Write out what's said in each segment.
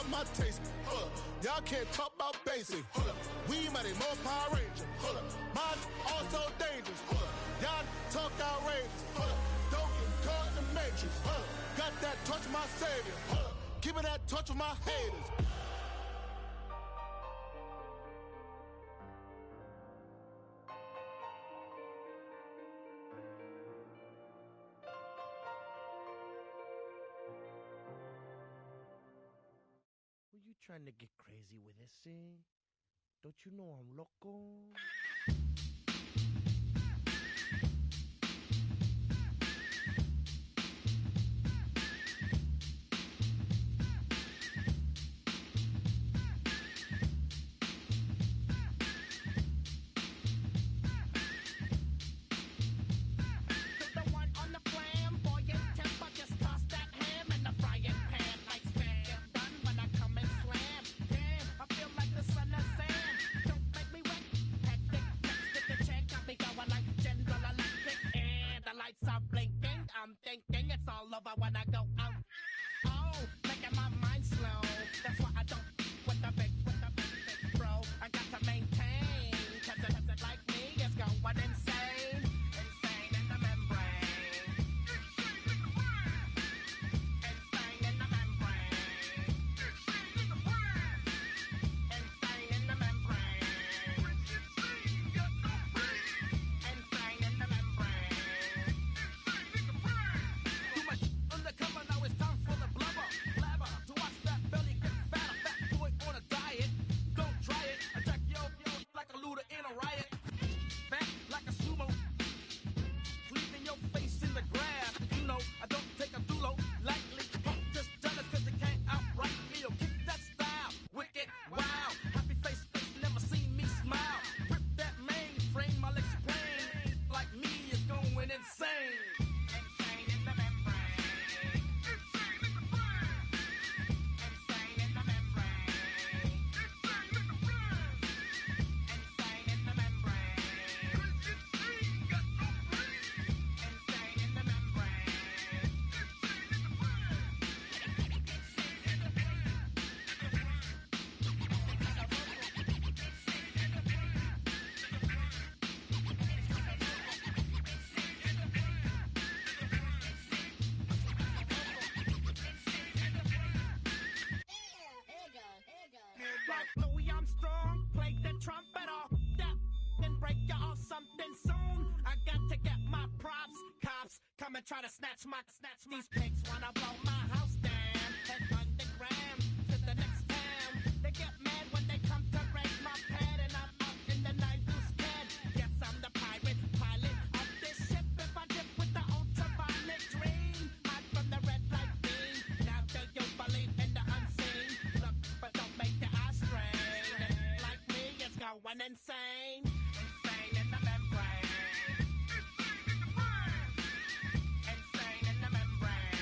about my taste. Hold up. Y'all can't talk about basic. Hold up. We mighty more Power Ranger. Hold up. Mine also dangerous. Hold up. Y'all talk outrageous. Hold up. Don't get caught in the matrix. Hold up. Got that touch of my savior. Hold up. Give me that touch of my haters. Were you trying to get crazy with this, eh? Don't you know I'm loco? I'm thinking it's all over when I go out. Oh, making my mind slow. That's why I don't with the big bro. I got to maintain, cause it like me is going insane. Insane in the membrane. Insane in the membrane. Insane in the brain. Insane in the membrane. Insane in the membrane. Undercover, now it's time for the blubber. Blabber, to watch that belly get fatter. Fat boy on a diet. Don't try it. Attack yo like a looter in a riot. Fat like a sumo. Leaving your face in the grass. You know, I don't take a dulo lightly. Just jealous cause you can't outright me. Or kick that style. Wicked, wow. Happy face, never seen me smile. Rip that mainframe, I'll explain. Like me is going insane. Insane in the membrane. Like Louis Armstrong, play the trumpet off that and break you off something soon. I got to get my props. Cops come and try to snatch these pigs wanna blow my house down. Head underground to the next town. They get mad when they come to raid my pad and I'm up in the night who's scared. Yes, I'm the pirate pilot of this ship. If I dip with the ultraviolet dream, hide from the red light beam. Now do you believe in the unseen? Look, but don't make your eyes strain. Like me, it's going insane. Insane in the membrane. Insane in the membrane.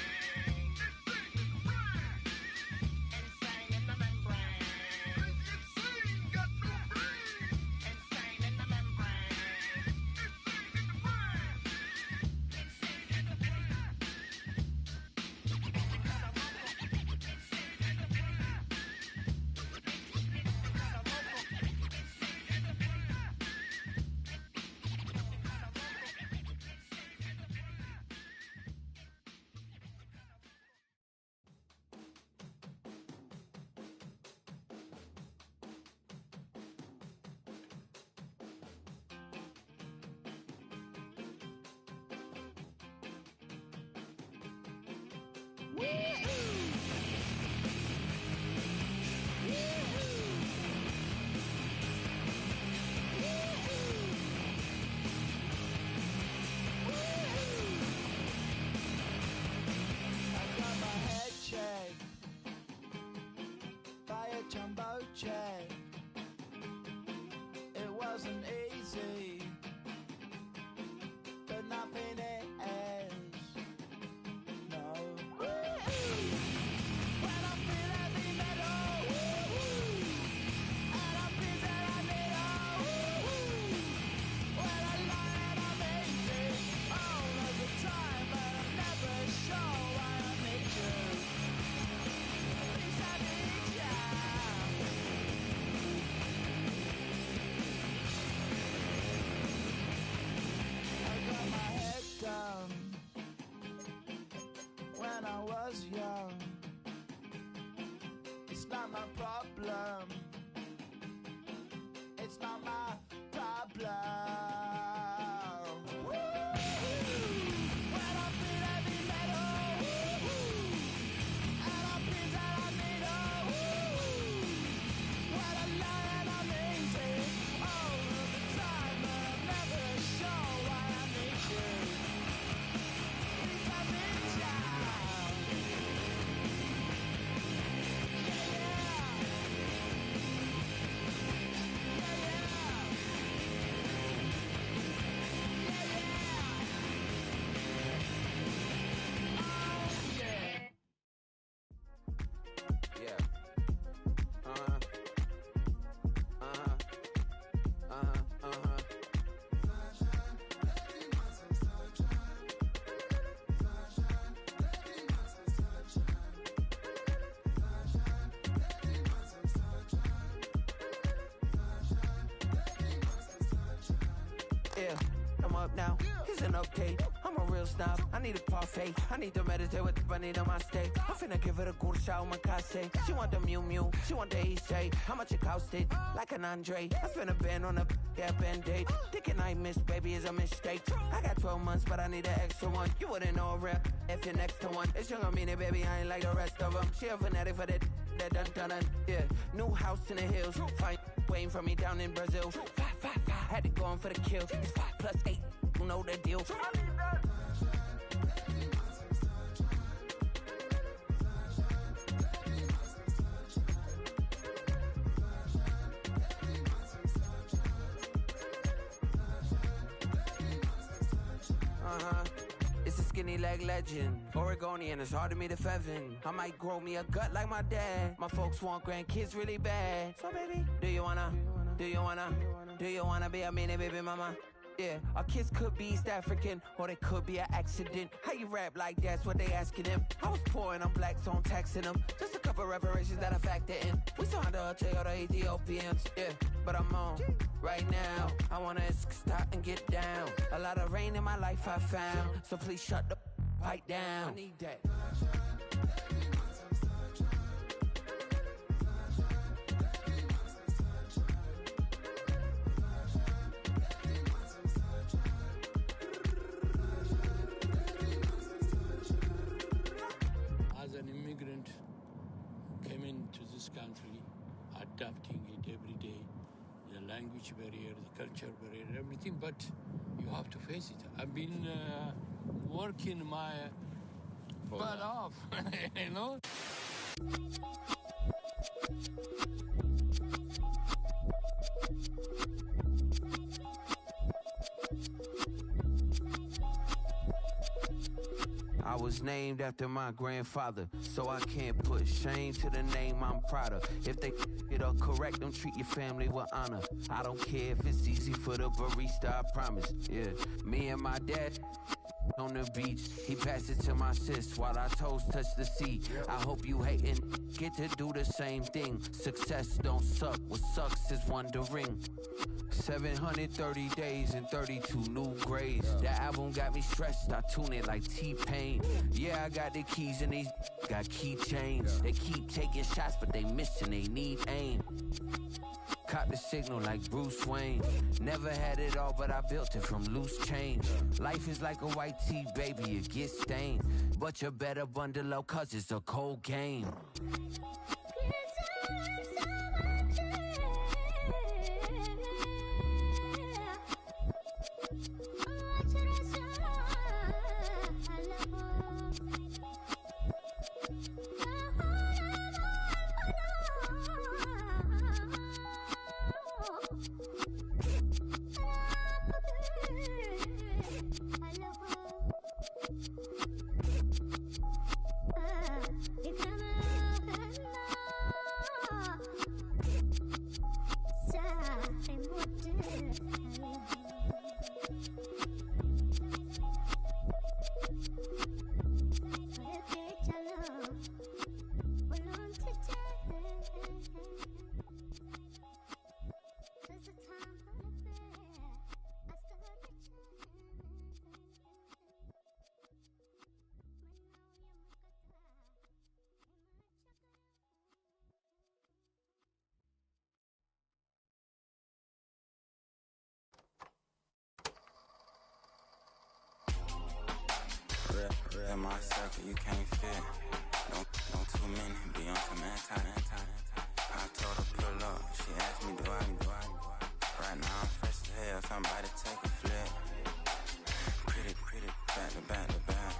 I'm up now. It's an update. I'm a real snob. I need a parfait. I need to meditate with the bunny on my steak. I'm finna give it a good shot with my case. She want the Mew Mew. She want the EJ. How much it costed? Like an Andre. I spent a band on a band-aid. Thinking I missed, baby, is a mistake. I got 12 months, but I need an extra one. You wouldn't know a rep if you're next to one. It's young, I mean it, baby, I ain't like the rest of them. She a fanatic for that dun. Yeah, new house in the hills. Fine, waiting for me down in Brazil. 5, had to go on for the kill. It's 5 + 8, you know the deal. It's a skinny leg legend. Oregonian, it's hard to meet a Fevin. I might grow me a gut like my dad. My folks want grandkids really bad. So baby, do you wanna be a mini baby mama? Yeah, our kids could be East African, or they could be an accident. How you rap like that's what they asking him. I was poor and I'm black, so I'm taxing them. Just a couple reparations that I factor in. We saw the Toyota Ethiopians, yeah, but I'm on right now. I wanna stop and get down. A lot of rain in my life I found, so please shut the pipe down. I need that. Country, adapting it every day, the language barrier, the culture barrier, everything, but you have to face it. I've been working my butt off, you know? I was named after my grandfather, so I can't put shame to the name I'm proud of. If they it up correct, don't treat your family with honor. I don't care if it's easy for the barista, I promise. Yeah, me and my dad on the beach, he passed it to my sis while our toes touch the sea. I hope you hatin' get to do the same thing. Success don't suck, what sucks is wondering. 730 days and 32 new grades. That album got me stressed, I tune it like T-Pain. Yeah, I got the keys and these got keychains. They keep taking shots, but they missing, they need aim. Caught the signal like Bruce Wayne. Never had it all, but I built it from loose change. Life is like a white tee, baby, it gets stained. But you better bundle up, cause it's a cold game. In my circle, you can't fit. Don't too many be on some anti. I told her pull up. She asked me, do I? Right now I'm fresh as hell. Somebody take a flip. Pretty, back to back.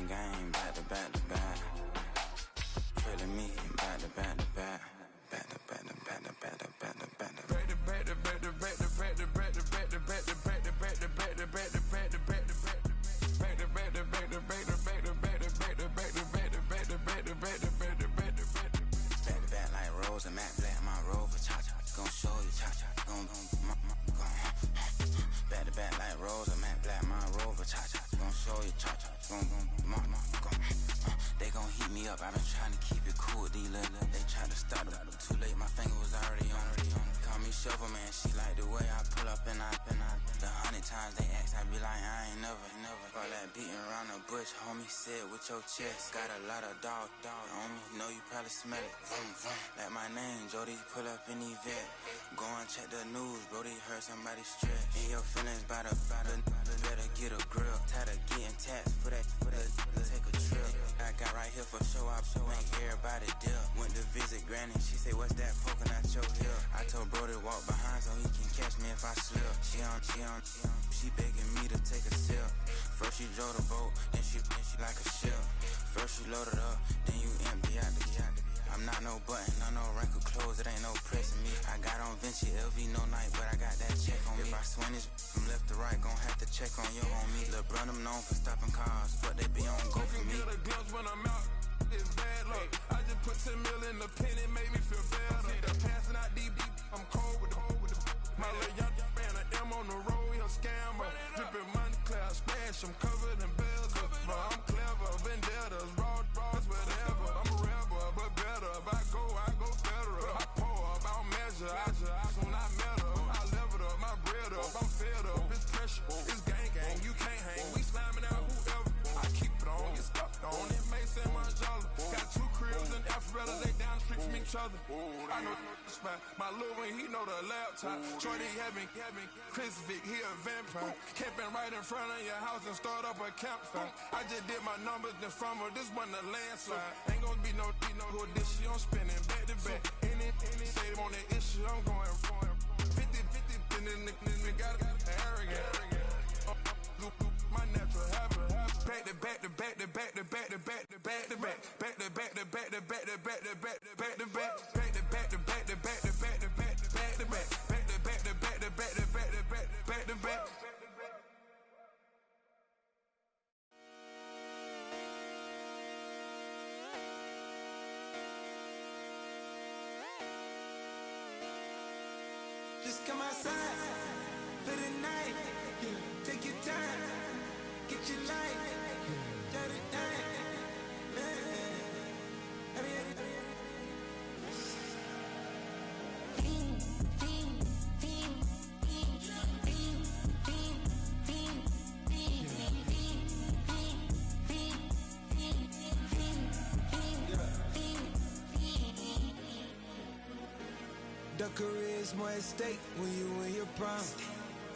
Gang, back to back. Trailing me, back to back. They gon' heat me up, I been trying to keep it cool, D-Lil. They tried to stop it, too late, my finger was already on it. Call me Shovel Man, she like the way I pull up and I the be like, I ain't never. All that beating around the bush, homie, said with your chest. Got a lot of dog on me, know you probably smell it. Vroom, vroom. Like my name, Jody, pull up in the vet. Go and check the news, Brody, heard somebody stress. In your feelings by the better get a grill. Tired of getting taxed for that, take a trip. I got right here for show, I make everybody deal. Went to visit Granny, she say, what's that poking out your heel? I told Brody walk behind so he can catch me if I slip. She begging me to take a sip. First she drove the boat, then she like a ship. First you load it up, then you empty out the I'm not no button, no wrinkled clothes, it ain't no pressing me. I got on Vinci, LV, no night, but I got that check on me. If I swing this from left to right, gon' have to check on your on me. Lil' Brun, I'm known for stopping cars, but they be on go for me. You can get a glimpse when I'm out, it's bad luck. I just put 10 mil in the pen, it made me feel better. I'm passing out deep, I'm cold with the My little young ran an M on the road, he a scammer. Drippin' money, clear, splash, I'm covered in bells. But I'm clever, vendettas, raw, whatever. I'm a rebel, but better. If I go federal. I pour up, I don't measure. I soon I met her. I leveled up, my bread up. I'm fed up, it's pressure. It's gang, you can't hang. We slamming out whoever. I keep it on, you stuck on. It may say my jolly. Got 2 cribs in Alpharetta, they down the street from each other. I know the spot. My little one, he know the laptop. Shorty having Chris Vick, he a vampire. Camping right in front of your house and start up a campfire. I just did my numbers then from her, this one a landslide. Ain't gonna be no who this shit, I'm spinning back to back. Any say on that issue, I'm going 50, and then the got arrogant. My natural habit. Back to back to back to back to back to back to back to back. Back to back to back to back to back to back to back to back. Back to back to back to back to back to back to back to back. Back to back to back to back to back to back to back. Just come outside for the night. Take your time, get your life. Dirty night. The career is more at stake when you in your prime.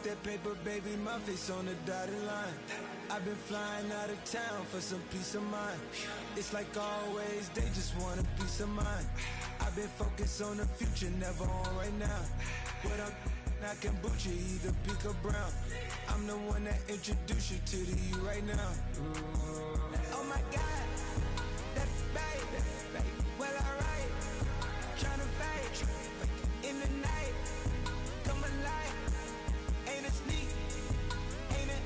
That paper, baby, my face on the dotted line. I've been flying out of town for some peace of mind. It's like always, they just want a peace of mind. I've been focused on the future, never on right now. What I'm I can boot you either pink or brown. I'm the one that introduced you to the you right now. Oh my God, that baby, well alright. Tryna fight in the night, come alive. Ain't it sneak? Ain't it?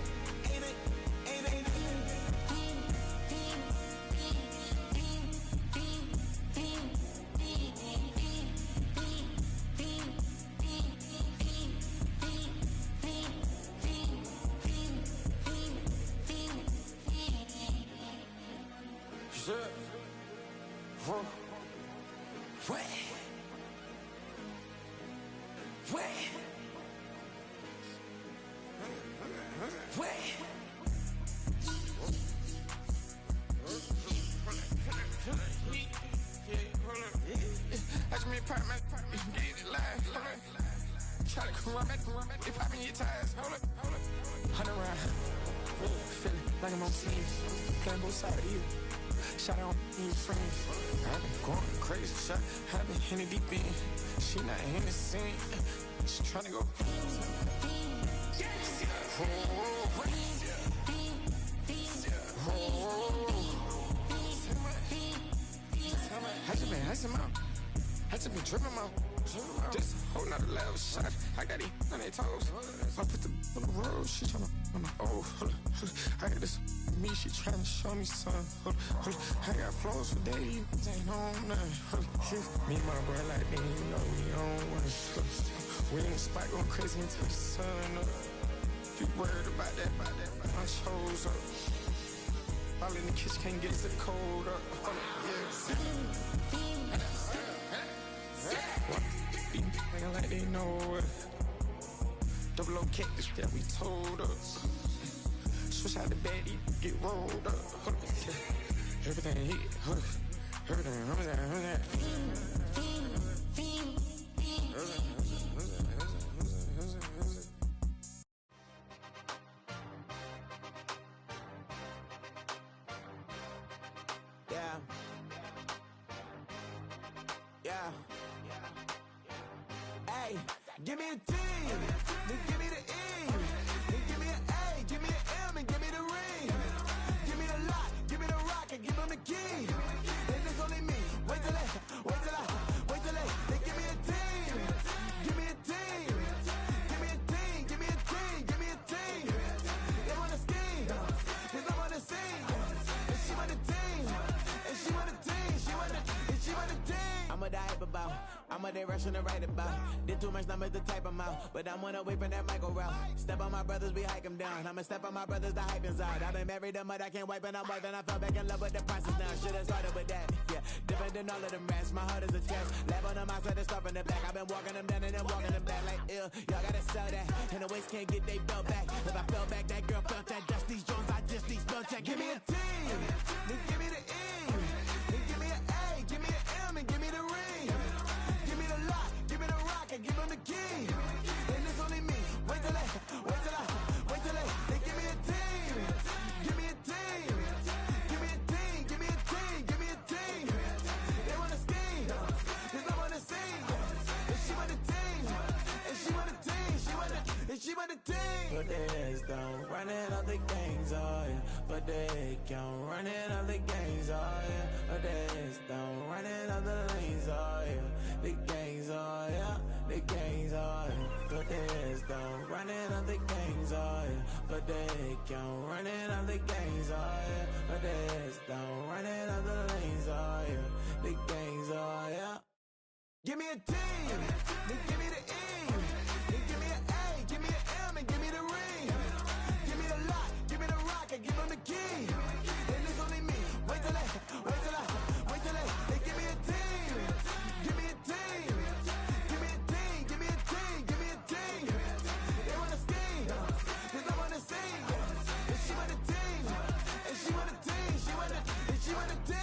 Try to come back, if I mean your ties, hold up. 100 round, feeling like I'm on team, playing both sides of you. Shot on your friends. I've been going crazy, shot, I've been in the deep end. She not in the scene, she tryna go. I just been dripping out. This whole nother level shot. I got these on their toes. I put the on the road. She tryna, hold up. I got this me. She tryna show me something. Hold up. I got flows for days. Ain't on nothing. Me and my bro like they ain't know we on one. We in the spot going crazy until the sun up. You worried about that? My shows up. All in the kitchen can't get to the cold up. These niggas like they know it. Double O cactus that we told up. Switch out the baddie, get rolled up. Everything hit, everything. Hey, give me a T, then give me the E, then give me an A, give me an M, and give me the ring. Give me the lock, give me the rock, and give them the key. Then it's only me. Wait till they, then give me a team. Give me a team. Give me a team, give me a team, give me a team. They wanna scheme, cause I'm on the scene. And she want the team, and she want the team, and she want the team. I'm a die about, I'm a direction to write about. Did too much numbers to type them out, but I'm one away from that Michael route. Step on my brothers, we hike them down. I'ma step on my brothers, the hype inside. I've been married to mud, I can't wipe and I'm wiping. I fell back in love with the process now. Should've started with that, yeah. Different than all of them rats, my heart is a test. Lab on them outside and stuff in the back. I've been walking them down and then walking them back like ill. Y'all gotta sell that, and the waist can't get they belt back. If I fell back, that girl felt that. Dust these Jones, I just need spell check. Give me a T, then give me the E, then give me an A, give me an M, and give me the ring. Give me the lock, give me the rock, and give them the key. And it's only me. Wait till they, then give me a team. Give me a team. Give me a team, give me a team, give me a team. They wanna scheme, cause I'm on the scene. And she want the team, and she want the team, and she want the team. But there's don't running all the gangs, oh yeah. But they can't run it all the gangs, oh yeah. But there's don't running all the lanes, oh yeah. The gangs, oh yeah. The gangs, oh yeah. But there's don't running all the gangs, oh yeah. But they can't run it all the gangs, oh yeah. But there's don't running all the lanes, oh yeah. The gangs, oh yeah. Give me a T, then give me the E, then give me an A, give me an M, and give me the ring. Give me the lock, give me the rock, and give them the key. Then it's only me. Wait till they, then give me a team. Give me a team. Give me a team, give me a team, give me a team. They wanna scheme, cause I'm on the scene. And she want the team, and she want the team, and she want the team.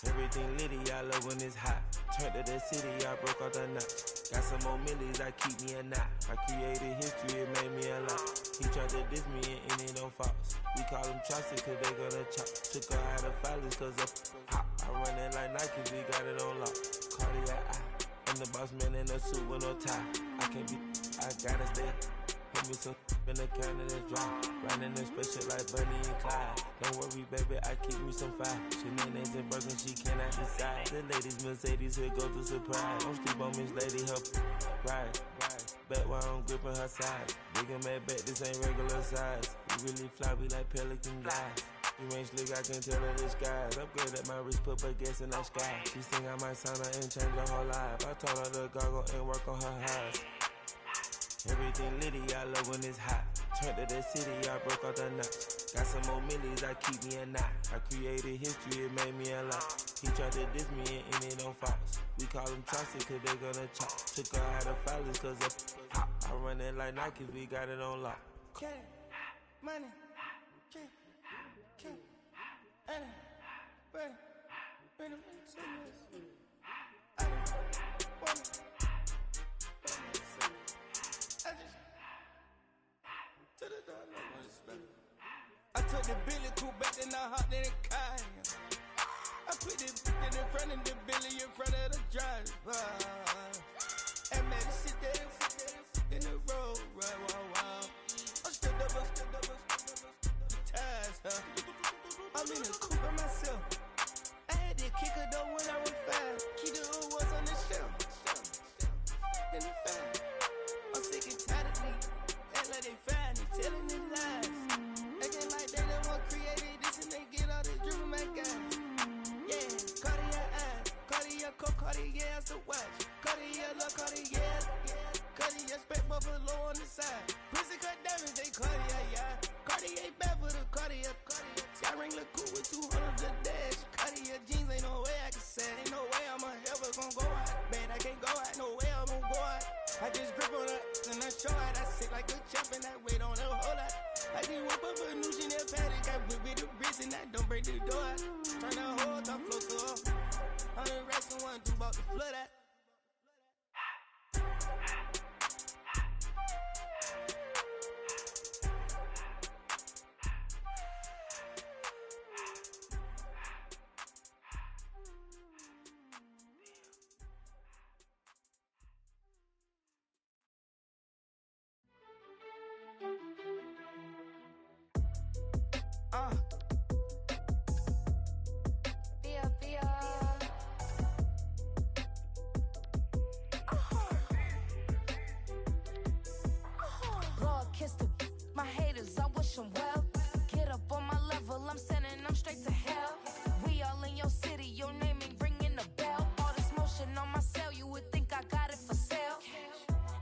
Everything litty, I love when it's hot. Turned to the city, I broke all the knots. Got some more millies, I keep me a knot. I created history, it made me a lot. He tried to diss me and it don't false. We call them chopsticks cause they gonna chop. Took her out of filings cause of hot. I run it like Nike, we got it on lock. Cardiac eye. I'm the boss man in a suit with no tie. I can't be, I gotta stay. Put me some in the counter that's dry. Riding in special like Bunny and Clyde. Don't worry, baby, I keep me some fire. Shenanigans and Birkin, she cannot decide. The ladies Mercedes, here go to surprise. Don't sleep on Miss Lady, help ride. Bet while I'm gripping her side. Big and mad bet, this ain't regular size. We really fly, we like Pelican guys. You ain't slick, I can tell her the skies. Upgrade at my wrist, put baguettes in the sky. She think I might sign her and change her whole life. I told her to goggle and work on her highs. Everything litty, I love when it's hot. Turned to the city, I broke all the knots. Got some more millies, I keep me a knot. I created history, it made me a lot. He tried to diss me and it don't false. We call them chopsticks cause they gonna chop. Took her out of filings cause of hot. I run it like Nike, we got it on lock. Cash, money, cash, I took the Billy Cool back, then I hopped in the car. I put the in front of the Billy in front of the driver. And made it sit there in the road, right, wow. I stood up, the ties, huh? I'm in the coupe by myself. I had to kick her though when I was 5. Keep the old ones on the shelf. In the 5. I'm sick and tired of me. Act like they find it, telling them lies. Acting like they the one created this and they get all this drip from my guys. like a champ and I wait on a whole lot. I just whip up a new Chanel paddock, got whip with the bricks and I don't break the door. Turn the whole top floor to up. 100 racks and 1, 2 about to flood that. My haters, I wish them well. Get up on my level, I'm sending them straight to hell. We all in your city, your name ain't ringing the bell. All this motion on my cell, you would think I got it for sale.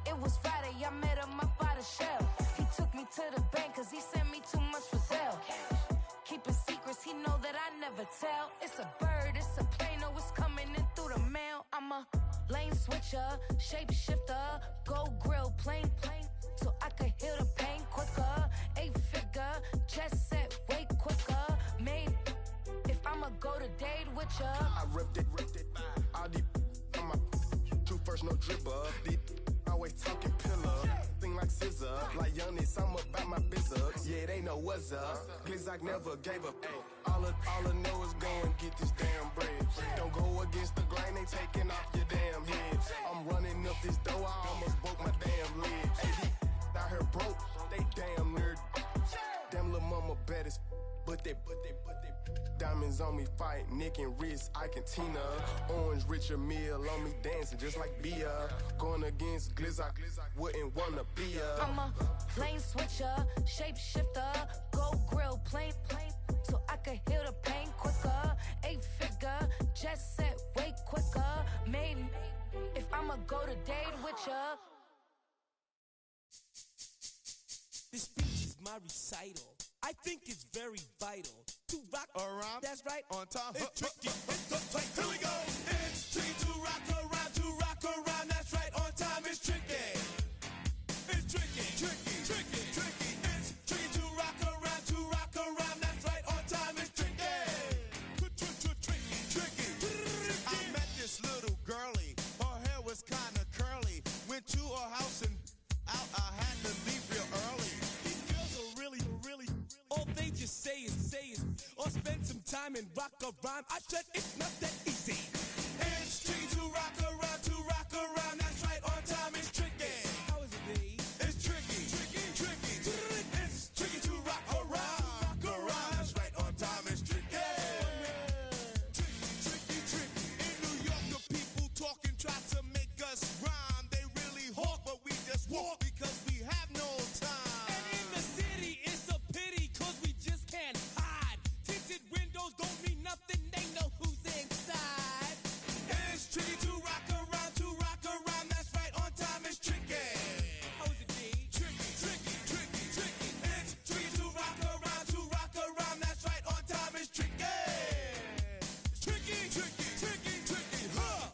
It was Friday, I met him up by the shell. He took me to the bank, cause he sent me too much for sale. Keeping secrets, he know that I never tell. It's a bird, it's a plane, oh, it's coming in through the mail. I'm a lane switcher, shapeshifter, go grill, plane, so I could heal the pain quicker. 8-figure, chest set way quicker. Made if I'ma go to date with ya. I ripped it. All these on my two first, no dribble. These always talking pillar. Thing like scissor. Like Youngest, I'm about my business. Yeah, they know what's up. Glizzock never gave up. All I know is go and get this damn bread. Don't go against the grain, they taking off your damn head. I'm running up this door, I almost broke my damn leg. Hey, out here broke, they damn nerd. Damn little mama bad as but they diamonds on me fight, Nick and wrist, I can Tina. Orange Richard Mill on me dancing just like Bia. Going against Glizzock, wouldn't wanna be a. I'm a lane switcher, shapeshifter, go grill, plane, so I could heal the pain quicker. 8-figure, just set way quicker. Made if I'ma go to date with ya. This speech is my recital. I think it's very vital to rock around. That's right, on time. It's tricky. Here we go. It's tricky to rock around. That's right, on time. It's tricky. It's tricky. It's tricky to rock around. That's right, on time. It's tricky. I met this little girlie. Her hair was kind of curly. Went to her house and out. I had to leave real early. All they just say is, or spend some time and rock around. I said it's not that easy. It's tricky to rock around. That's right, on time. It's tricky. How is it, B? It's tricky. It's tricky to rock around. That's right, on time. It's tricky. Tricky. In New York, the people talking try to make us rhyme. They really hawk, but we just walk because we have no time. And in the city, it's a pity. Can't hide. Tinted windows don't mean nothing. They know who's inside. It's tricky to rock around. That's right, on time. It's tricky. How is it, B? Tricky. It's tricky to rock around. That's right, on time. It's tricky. Tricky. Huh.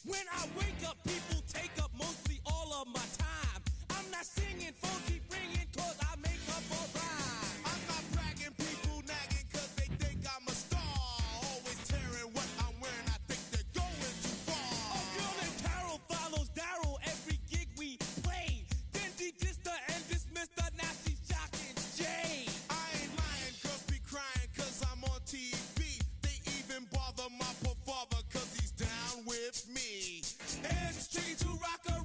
When I wake up, people take up mostly all of my time. I'm not singing, phone keep ringing, cause I make up a rhyme. I'm not bragging, people nagging, cause they think I'm a star. Always tearing what I'm wearing, I think they're going too far. Oh, girl and Carol follows Daryl every gig we play. Then de-dissed her and dismissed her, now she's shocking Jay. I ain't lying, girls be crying, cause I'm on TV. They even bother my poor father, cause he's down with me. It's tricky to rock around.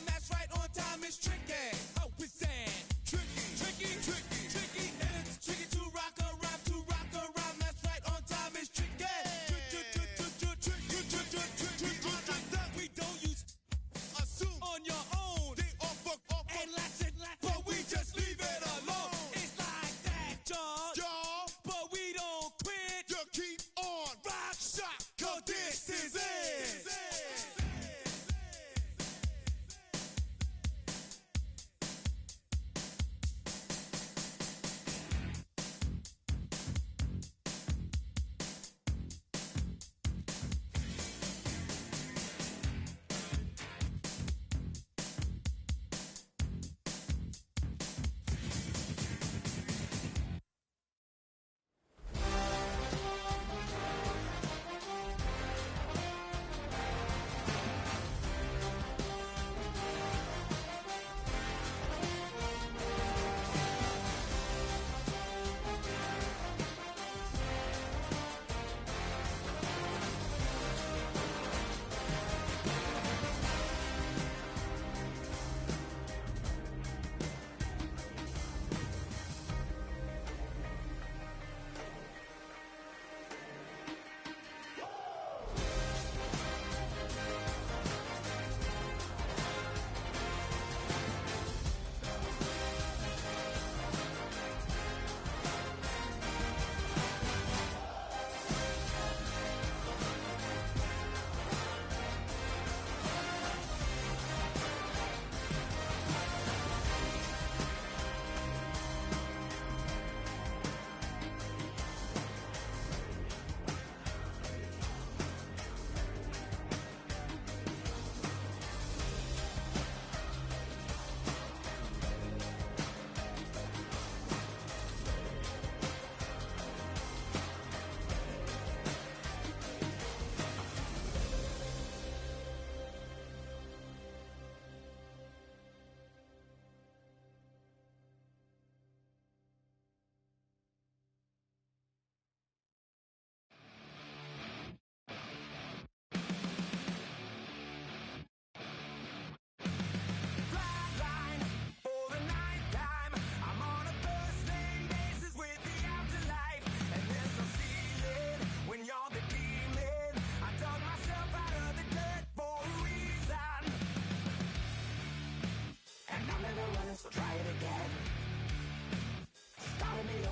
That's right, on time. It's tricky. How is that? Tricky.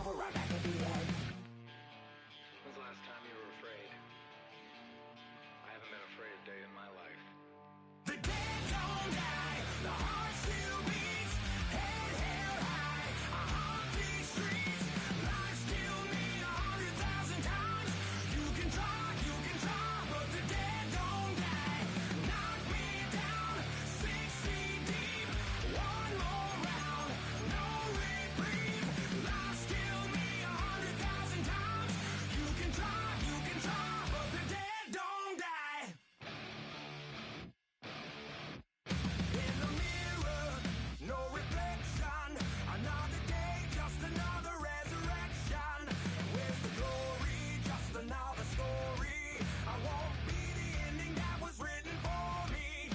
over right back at the end. When's the last time you were afraid? I haven't been afraid a day in my life. The dead don't die, the heart still beats, head held high, I haunt these streets, lies kill me 100,000 times, you can try, but the dead don't die, knock me down, 6 feet deep, one more round, no reprieve, lies kill me 100,000 times, you can try, but the dead don't die. In the mirror, no reflection. Another day, just another resurrection. Where's the glory? Just another story. I won't be the ending that was written for me.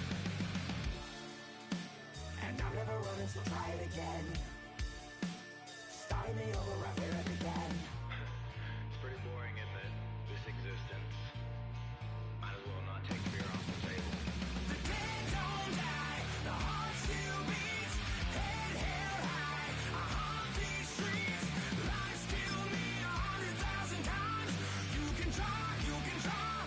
And I'm never running, so try it again. Starting me over right where it began. It's pretty boring, isn't it? This existence. Might as well not take fear off the table. The dead don't die, the heart still beats, head held high. I haunt these streets, lies kill me 100,000 times. You can try,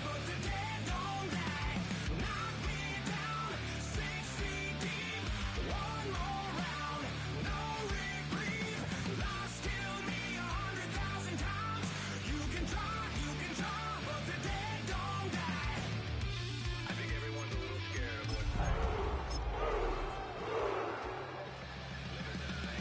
but the dead don't die. Knock me down, 6 feet deep, one more round, no reprieve. Lies kill me 100,000 times. You can try, but the dead don't die. I think everyone's a little scared of what's next. Live or die.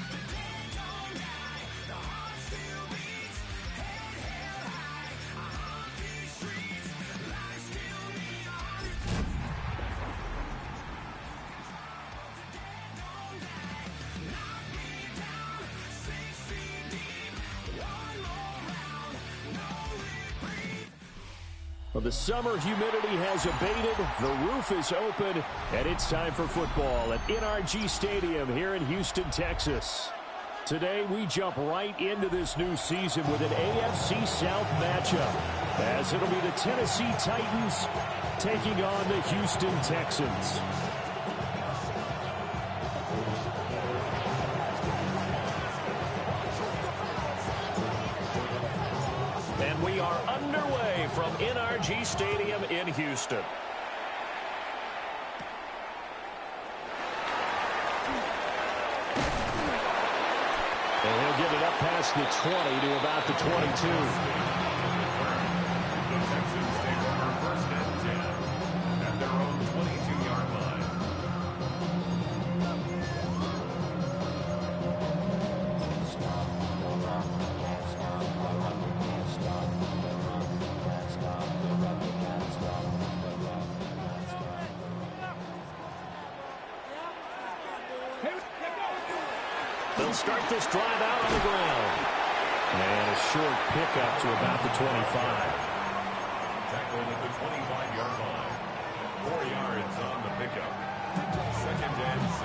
The dead don't die, the heart still beats, head held high. I haunt these streets, lies kill me 100,000 the dead don't die, knock me down, 6 feet deep, one more round, no reprieve. Well, the summer humidity has abated, the roof is open, and it's time for football at NRG Stadium here in Houston, Texas. Today, we jump right into this new season with an AFC South matchup, as it'll be the Tennessee Titans taking on the Houston Texans. And we are underway from NRG Stadium in Houston. And he'll get it up past the 20 to about the 22. The Texans take over first and 10 at their own 22-yard line. They'll start this drive out on the ground. And a short pickup to about the 25. Tackled at the 25-yard line. 4 yards on the pickup. Second and 6.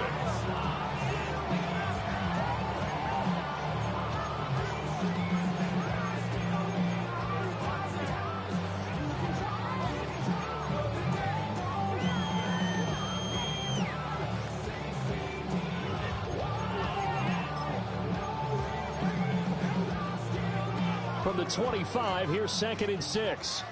From the 25, here's second and 6.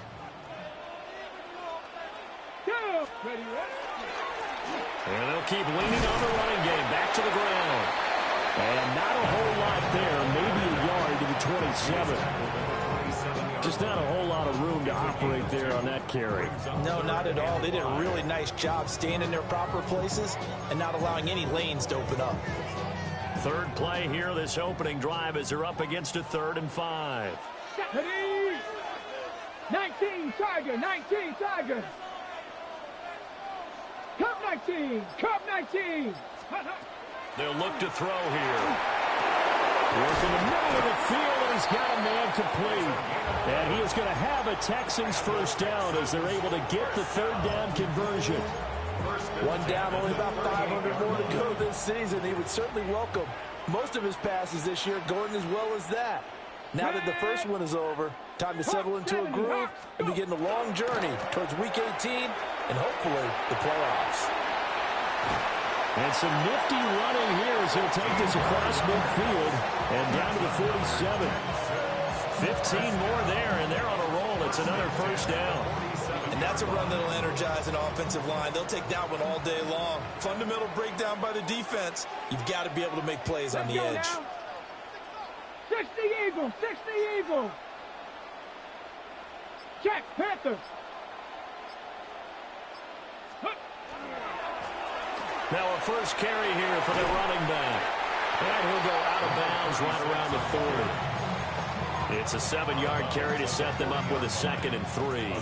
And they'll keep leaning on the running game. Back to the ground. And not a whole lot there. Maybe a yard to the 27. Just not a whole lot of room to operate there on that carry. No, not at all. They did a really nice job staying in their proper places and not allowing any lanes to open up. Third play here, this opening drive, as they're up against a 3rd and 5. 19, Tiger, 19, Tiger. Cup 19, Cup 19. They'll look to throw here. Work in the middle of the field, and he's got a man complete. And he is going to have a Texans first down as they're able to get the 3rd down conversion. One down, only about 500 more to go this season. He would certainly welcome most of his passes this year going as well as that. Now that the first one is over, time to settle into a groove and begin the long journey towards Week 18 and hopefully the playoffs. And some nifty running here as he'll take this across midfield and down to the 47. 15 more there, and they're on a roll. It's another first down. And that's a run that'll energize an offensive line. They'll take that one all day long. Fundamental breakdown by the defense. You've got to be able to make plays on the edge. 60 Eagles, 60 Eagles. Check, Panthers. Now a first carry here for the running back. And he'll go out of bounds right around the 40. It's a 7-yard carry to set them up with a 2nd and 3.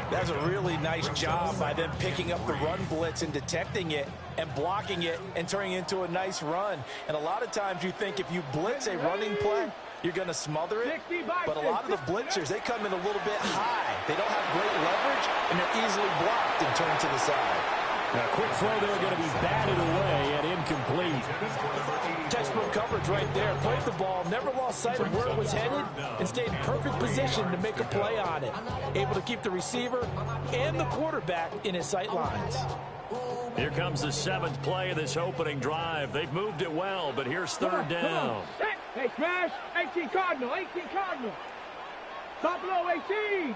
That's a really nice job by them picking up the run blitz and detecting it and blocking it and turning it into a nice run. And a lot of times you think if you blitz a running play, you're going to smother it. But a lot of the blitzers, they come in a little bit high. They don't have great leverage, and they're easily blocked and turned to the side. Now, quick throw there going to be batted away and incomplete. Textbook coverage right there. Played the ball, never lost sight of where it was headed, and stayed in perfect position to make a play on it. Able to keep the receiver and the quarterback in his sight lines. Here comes the 7th play of this opening drive. They've moved it well, but here's 3rd down. Hey, smash. 18 Cardinal, 18 Cardinal. Top low, 18.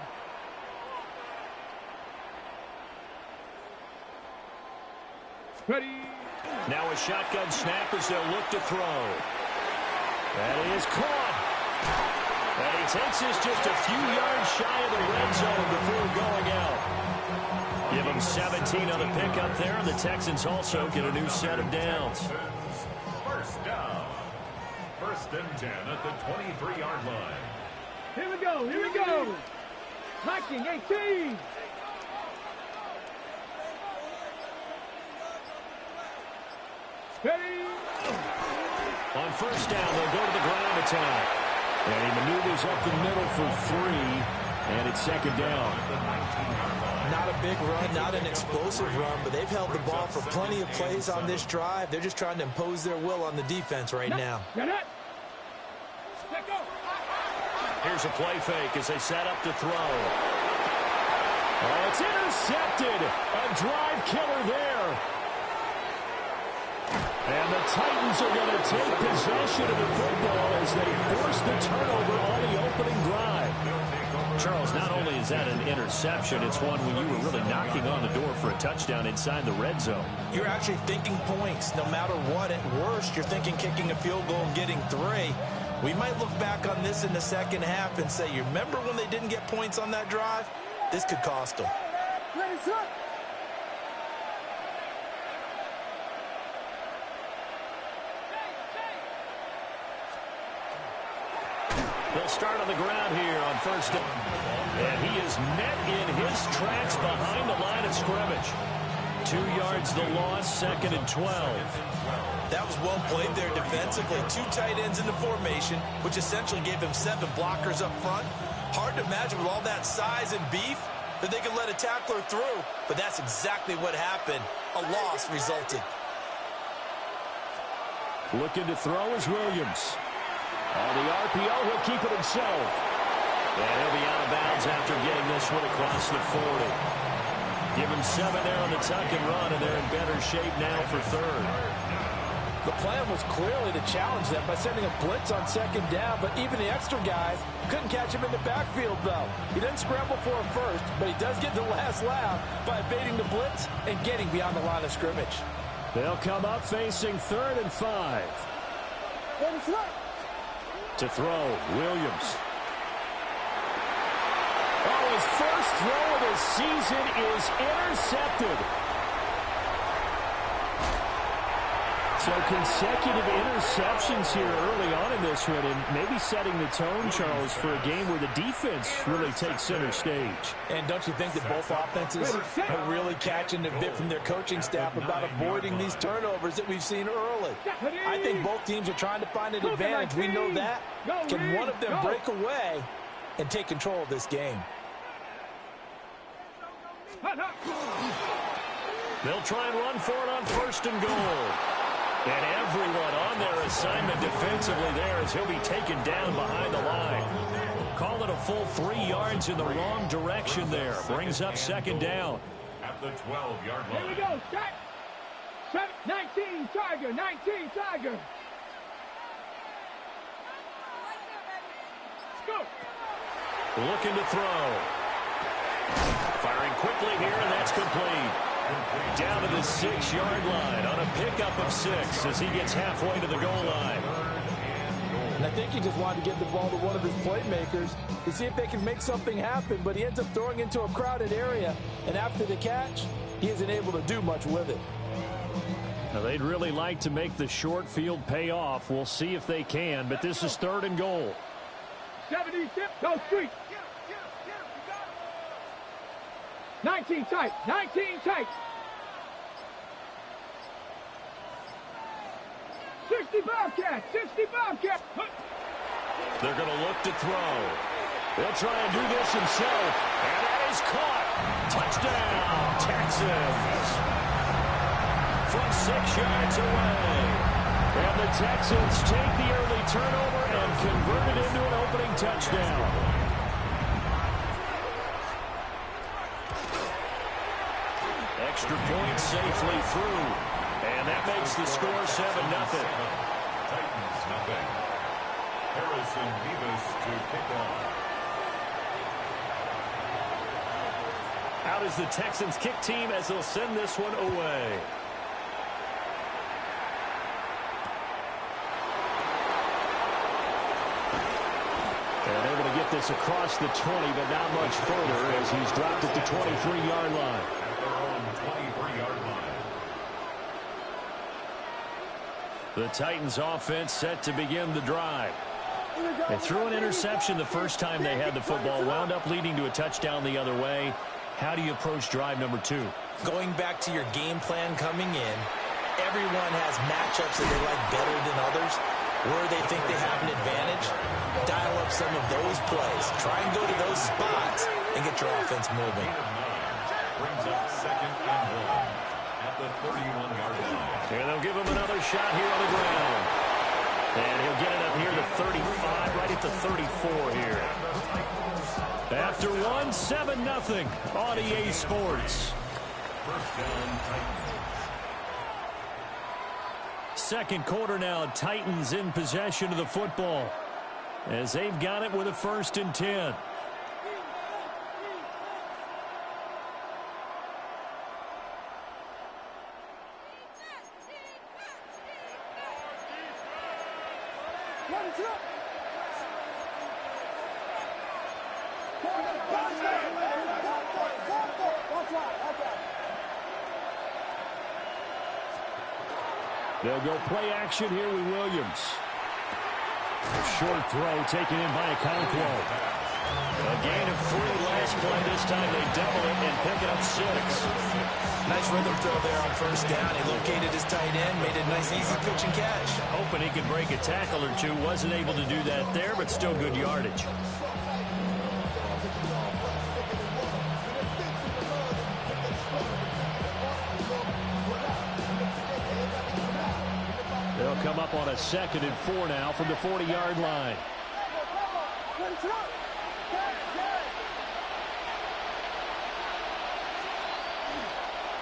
Ready. Now a shotgun snap as they'll look to throw. And he is caught. And he takes this just a few yards shy of the red zone before going out. Give him 17 on the pickup there, and the Texans also get a new set of downs. First down. 1st and 10 at the 23-yard line. Here we go, here we go. Viking, 18. On 1st down, they'll go to the ground attack. And he maneuvers up the middle for 3, and it's 2nd down. Not a big run, not an explosive run, but they've held the ball for plenty of plays on this drive. They're just trying to impose their will on the defense right now. Here's a play fake as they set up to throw. Oh, it's intercepted. A drive killer there. And the Titans are going to take possession of the football as they force the turnover on the opening drive. Charles, not only is that an interception, it's one when you were really knocking on the door for a touchdown inside the red zone. You're actually thinking points. No matter what, at worst, you're thinking kicking a field goal and getting 3. We might look back on this in the second half and say, you remember when they didn't get points on that drive? This could cost them. They'll start on the ground here on 1st down. And he is met in his tracks behind the line of scrimmage. 2 yards the loss, 2nd and 12. That was well played there defensively. 2 tight ends in the formation, which essentially gave them 7 blockers up front. Hard to imagine with all that size and beef that they could let a tackler through, but that's exactly what happened. A loss resulted. Looking to throw is Williams. On the RPO, he'll keep it himself. And he'll be out of bounds after getting this one across the 40. Give him 7 there on the tuck and run, and they're in better shape now for 3rd. The plan was clearly to challenge them by sending a blitz on 2nd down, but even the extra guys couldn't catch him in the backfield, though. He didn't scramble for him first, but he does get the last laugh by evading the blitz and getting beyond the line of scrimmage. They'll come up facing 3rd and 5. To throw, Williams. Oh, his first throw of the season is intercepted. So consecutive interceptions here early on in this one, and maybe setting the tone, Charles, for a game where the defense really takes center stage. And don't you think that both offenses are really catching the bit from their coaching staff about avoiding these turnovers that we've seen early? I think both teams are trying to find an advantage. We know that. Can one of them break away and take control of this game? They'll try and run for it on 1st and goal. And everyone on their assignment defensively there as he'll be taken down behind the line. Call it a full 3 yards in the wrong direction there. Brings up second down. At the 12-yard line. Here we go. Set. 19 Tiger. 19 Tiger. Let's go. Looking to throw. Firing quickly here, and that's complete. Down to the 6-yard line on a pickup of 6 as he gets halfway to the goal line. And I think he just wanted to get the ball to one of his playmakers to see if they can make something happen, but he ends up throwing into a crowded area, and after the catch, he isn't able to do much with it. Now, they'd really like to make the short field pay off. We'll see if they can, but this is 3rd and goal. 76, go street. 19 tight, 19 tight. 60 Bobcat, 60 Bobcat. They're going to look to throw. They'll try and do this himself. And that is caught. Touchdown, Texans. From 6 yards away. And the Texans take the early turnover and convert it into an opening touchdown. Extra point safely through. And that makes the score 7-0. Titans nothing. Harrison Beavis to kick off. Out is the Texans kick team as they'll send this one away. And able to get this across the 20, but not much further as he's dropped at the 23-yard line. At their own 23-yard line. The Titans offense set to begin the drive. They threw an interception the first time they had the football, wound up leading to a touchdown the other way. How do you approach drive number 2? Going back to your game plan coming in, everyone has matchups that they like better than others. Where they think they have an advantage, dial up some of those plays. Try and go to those spots and get your offense moving. Brings up 2nd and 1 at the 31-yard line. And they'll give him another shot here on the ground. And he'll get it up here to 35, right at the 34 here. After 1, 7-0 on EA Sports. First down, Titans. Second quarter now, Titans in possession of the football as they've got it with a 1st and 10. They'll go play action here with Williams. Short throw taken in by Okonkwo. A gain of 3 last play. This time they double it and pick it up 6. Nice rhythm throw there on 1st down. He located his tight end, made a nice easy pitch and catch. Hoping he could break a tackle or two. Wasn't able to do that there, but still good yardage. They'll come up on a 2nd and 4 now from the 40-yard line.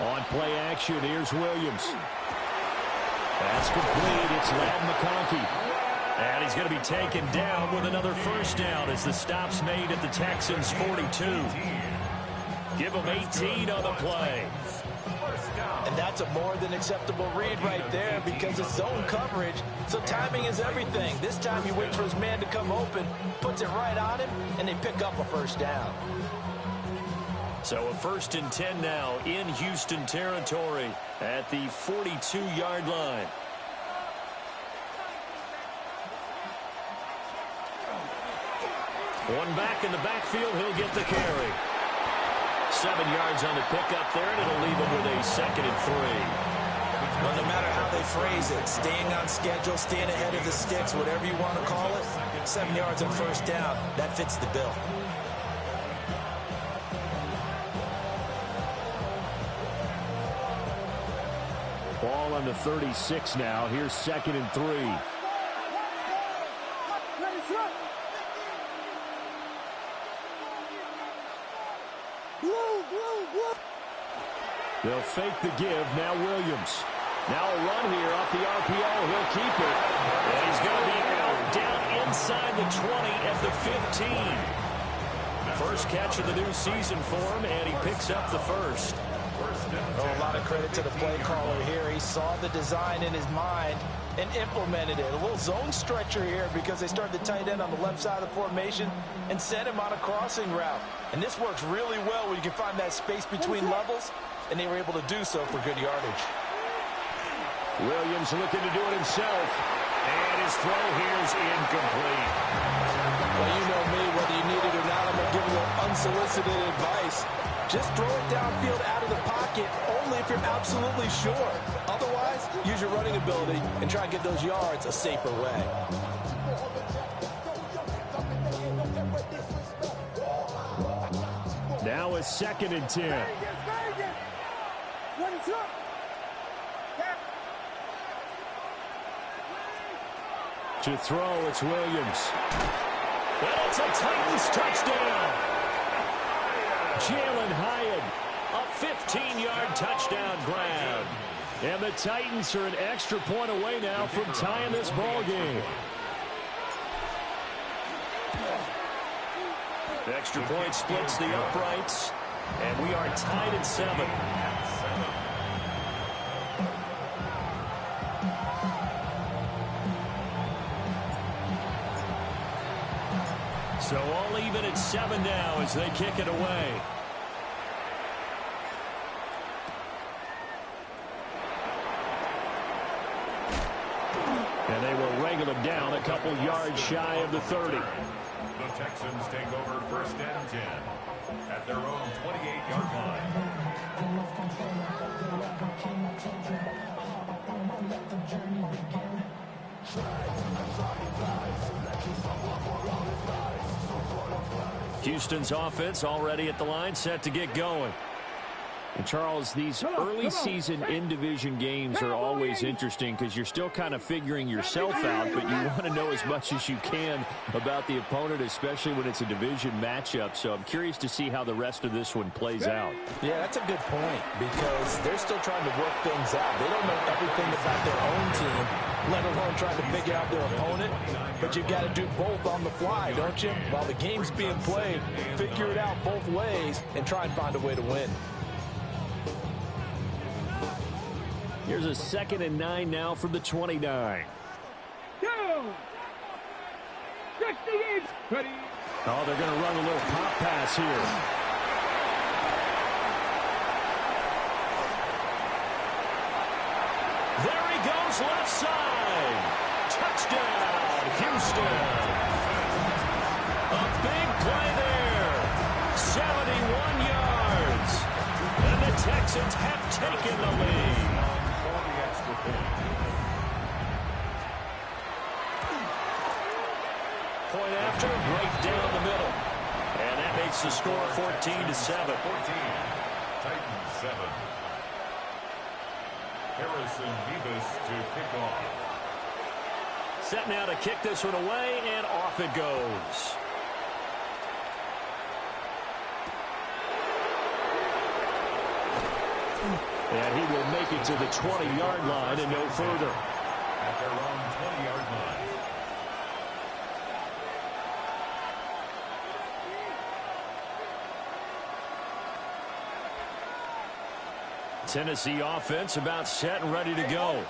On play action, here's Williams. That's complete. It's Ladd McConkey. And he's going to be taken down with another 1st down as the stop's made at the Texans' 42. Give them 18 on the play. And that's a more than acceptable read right there because it's zone coverage, so timing is everything. This time he waits for his man to come open, puts it right on him, and they pick up a 1st down. So a 1st and 10 now in Houston territory at the 42-yard line. One back in the backfield, he'll get the carry. 7 yards on the pickup there, and it'll leave him with a 2nd and 3. Well, no matter how they phrase it, staying on schedule, staying ahead of the sticks, whatever you want to call it, 7 yards on 1st down, that fits the bill. Ball on the 36 now. Here's 2nd and 3. They'll fake the give. Now Williams. Now a run here off the RPO. He'll keep it. And he's going to be out down inside the 20 at the 15. First catch of the new season for him, and he picks up the first. Oh, a lot of credit to the play caller here. He saw the design in his mind and implemented it. A little zone stretcher here because they started the tight end on the left side of the formation and sent him on a crossing route. And this works really well when you can find that space between levels, and they were able to do so for good yardage. Williams looking to do it himself. And his throw here is incomplete. Well, you know me, whether you need it or not, I'm going to give you unsolicited advice. Just throw it downfield out of the pocket only if you're absolutely sure. Otherwise, use your running ability and try and get those yards a safer way. Now a 2nd and 10. To throw, it's Williams. And it's a Titans touchdown. Jalen Hyatt, a 15-yard touchdown grab. And the Titans are an extra point away now from tying this ball game. Extra point splits the uprights, and we are tied at 7. So all even at 7 now as they kick it away. And they will wrangle him down a couple yards shy of the 30. The Texans take over 1st and 10 at their own 28-yard line. Houston's offense already at the line, set to get going. And Charles, these early season in-division games are always interesting because you're still kind of figuring yourself out, but you want to know as much as you can about the opponent, especially when it's a division matchup. So I'm curious to see how the rest of this one plays out. Yeah, that's a good point because they're still trying to work things out. They don't know everything about their own team, let alone trying to figure out their opponent. But you've got to do both on the fly, don't you? While the game's being played, figure it out both ways and try and find a way to win. Here's a 2nd and 9 now from the 29. Down. 68. Ready. Oh, they're going to run a little pop pass here. There he goes, left side. Touchdown, Houston. A big play there. 71 yards. And the Texans have taken the lead. Point after, right down the middle. And that makes the score 14-7. 14. Titans 7. Harrison Bevis to kick off. Set now to kick this one away, and off it goes. And he will make it to the 20-yard line and no further. At their own 20-yard line. Tennessee offense about set and ready to go.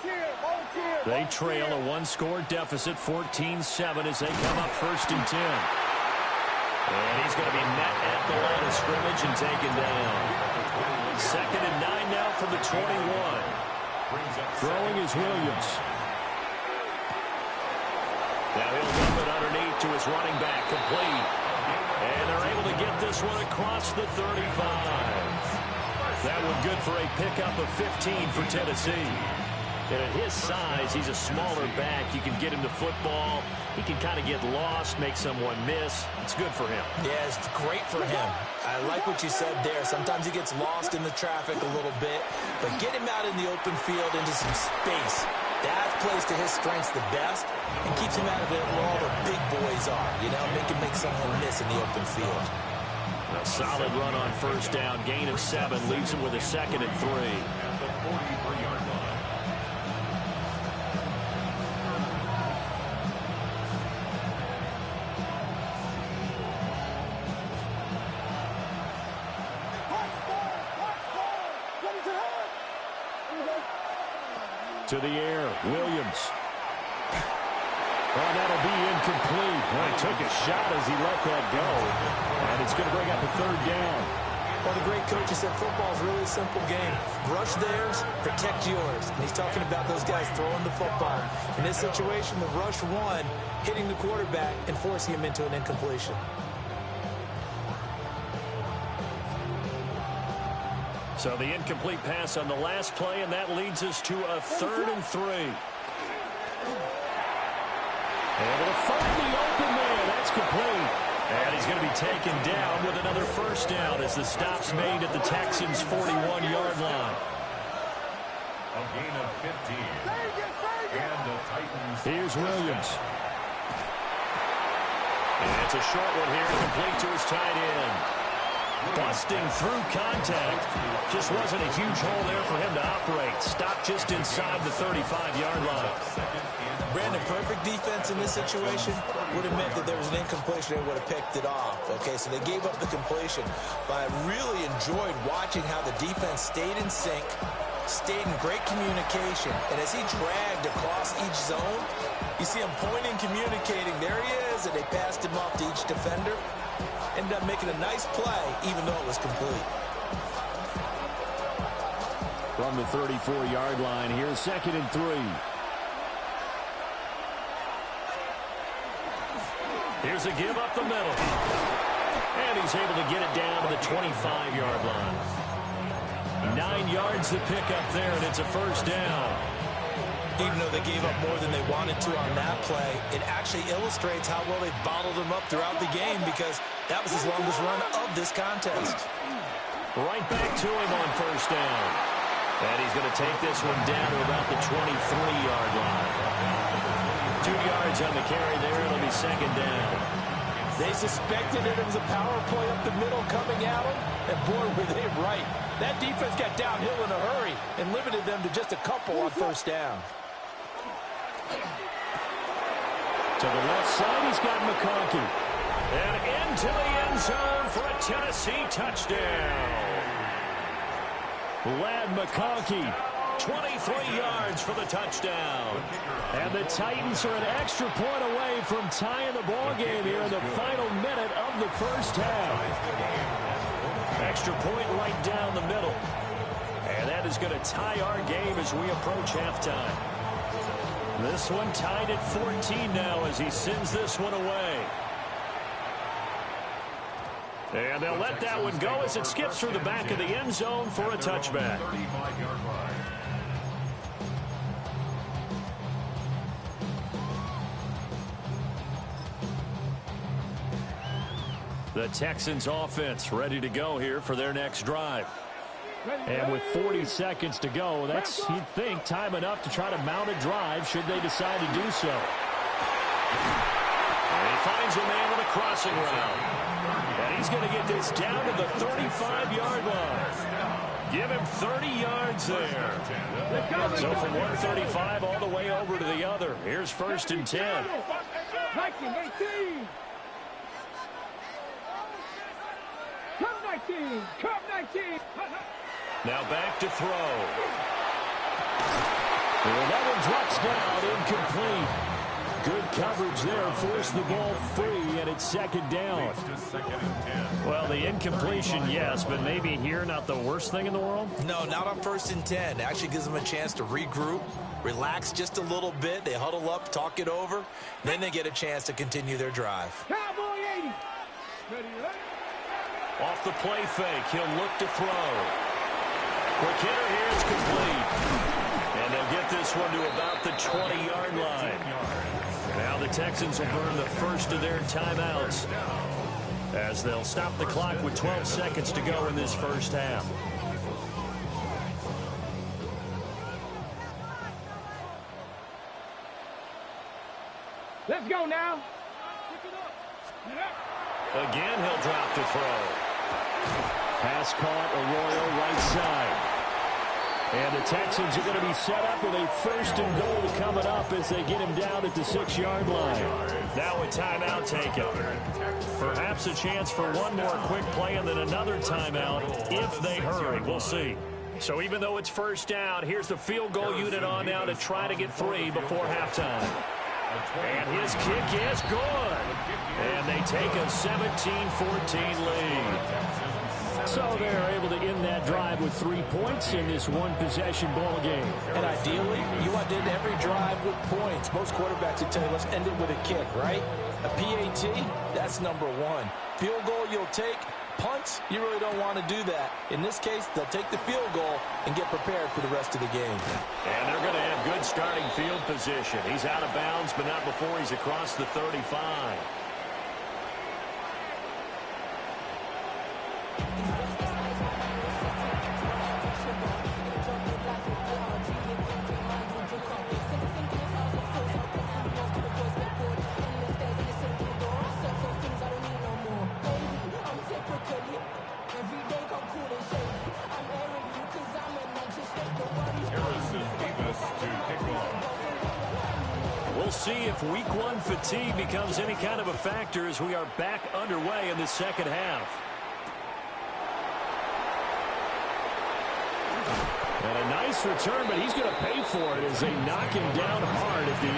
They trail a one-score deficit, 14-7, as they come up 1st and 10. And he's going to be met at the line of scrimmage and taken down. 2nd and 9 now from the 21. Throwing is Williams. Now he'll dump it underneath to his running back, complete. And they're able to get this one across the 35. That one good for a pickup of 15 for Tennessee. And at his size, he's a smaller back. You can get him the football. He can kind of get lost, make someone miss. It's good for him. Yeah, it's great for him. I like what you said there. Sometimes he gets lost in the traffic a little bit, but get him out in the open field into some space. That plays to his strengths the best and keeps him out of it where all the big boys are. You know, make someone miss in the open field. A solid run on first down. Gain of 7 leaves him with a 2nd and 3. At the 43-yard line. To the air, Williams. Oh, that'll be incomplete. Well, he took a shot as he let that go. And it's going to bring up a 3rd down. Well, the great coach said football is really a simple game. Rush theirs, protect yours. And he's talking about those guys throwing the football. In this situation, the rush won, hitting the quarterback and forcing him into an incompletion. So the incomplete pass on the last play, and that leads us to a 3rd and 3. Able to find the open man. That's complete. And he's going to be taken down with another 1st down as the stop's made at the Texans' 41-yard line. A gain of 15. And the Titans. Here's Williams. And it's a short one here, complete to his tight end. Busting through contact. Just wasn't a huge hole there for him to operate. Stopped just inside the 35-yard line. Brandon, perfect defense in this situation would have meant that there was an incompletion and would have picked it off. Okay, so they gave up the completion. But I really enjoyed watching how the defense stayed in sync, stayed in great communication. And as he dragged across each zone, you see him pointing, communicating. There he is, and they passed him off to each defender. Ended up making a nice play, even though it was complete. From the 34-yard line, here's 2nd and 3. Here's a give up the middle. And he's able to get it down to the 25-yard line. 9 yards to pick up there, and it's a 1st down. Even though they gave up more than they wanted to on that play, it actually illustrates how well they bottled him up throughout the game because that was his longest run of this contest. Right back to him on 1st down. And he's going to take this one down to about the 23-yard line. 2 yards on the carry there. It'll be 2nd down. They suspected it was a power play up the middle coming at them, and boy, were they right. That defense got downhill in a hurry and limited them to just a couple on 1st down. To the left side, he's got McConkey. And into the end zone for a Tennessee touchdown. Ladd McConkey, 23 yards for the touchdown. And the Titans are an extra point away from tying the ball game here in the final minute of the 1st half. Extra point right down the middle. And that is going to tie our game as we approach halftime. This one tied at 14 now as he sends this one away. And they'll let that one go as it skips through the back of the end zone for a touchback. The Texans offense ready to go here for their next drive. And with 40 seconds to go, that's, you'd think, time enough to try to mount a drive should they decide to do so. And he finds a man with a crossing route. And he's going to get this down to the 35-yard line. Give him 30 yards there. So from 135 all the way over to the other. Here's 1st and 10. 19, 18. Come 19. Now back to throw. Well, that one drops down, incomplete. Good coverage there, forced the ball free, and it's 2nd down. Well, the incompletion, yes, but maybe here not the worst thing in the world? No, not on 1st and 10. It actually gives them a chance to regroup, relax just a little bit. They huddle up, talk it over, then they get a chance to continue their drive. Cowboy 80. Ready. Off the play fake, he'll look to throw. Quick hitter here is complete. And they'll get this one the 20-yard line. Now the Texans will burn the first of their timeouts as they'll stop the clock with 12 seconds to go in this first half. Let's go now. Again, he'll drop to throw. Pass caught, Arroyo right side. And the Texans are going to be set up with a 1st and goal coming up as they get him down at the 6-yard line. Now a timeout taken. Perhaps a chance for one more quick play and then another timeout if they hurry. We'll see. So even though it's first down, here's the field goal unit on now to try to get 3 before halftime. And his kick is good. And they take a 17-14 lead. So they're able to end that drive with 3 points in this one-possession ball game. And ideally, you want to end every drive with points. Most quarterbacks would tell you, let's end it with a kick, right? A PAT, that's number 1. Field goal you'll take. Punts, you really don't want to do that. In this case, they'll take the field goal and get prepared for the rest of the game. And they're going to have good starting field position. He's out of bounds, but not before he's across the 35. See if week 1 fatigue becomes any kind of a factor as we are back underway in the second half. And a nice return, but he's going to pay for it as they knock him down hard at the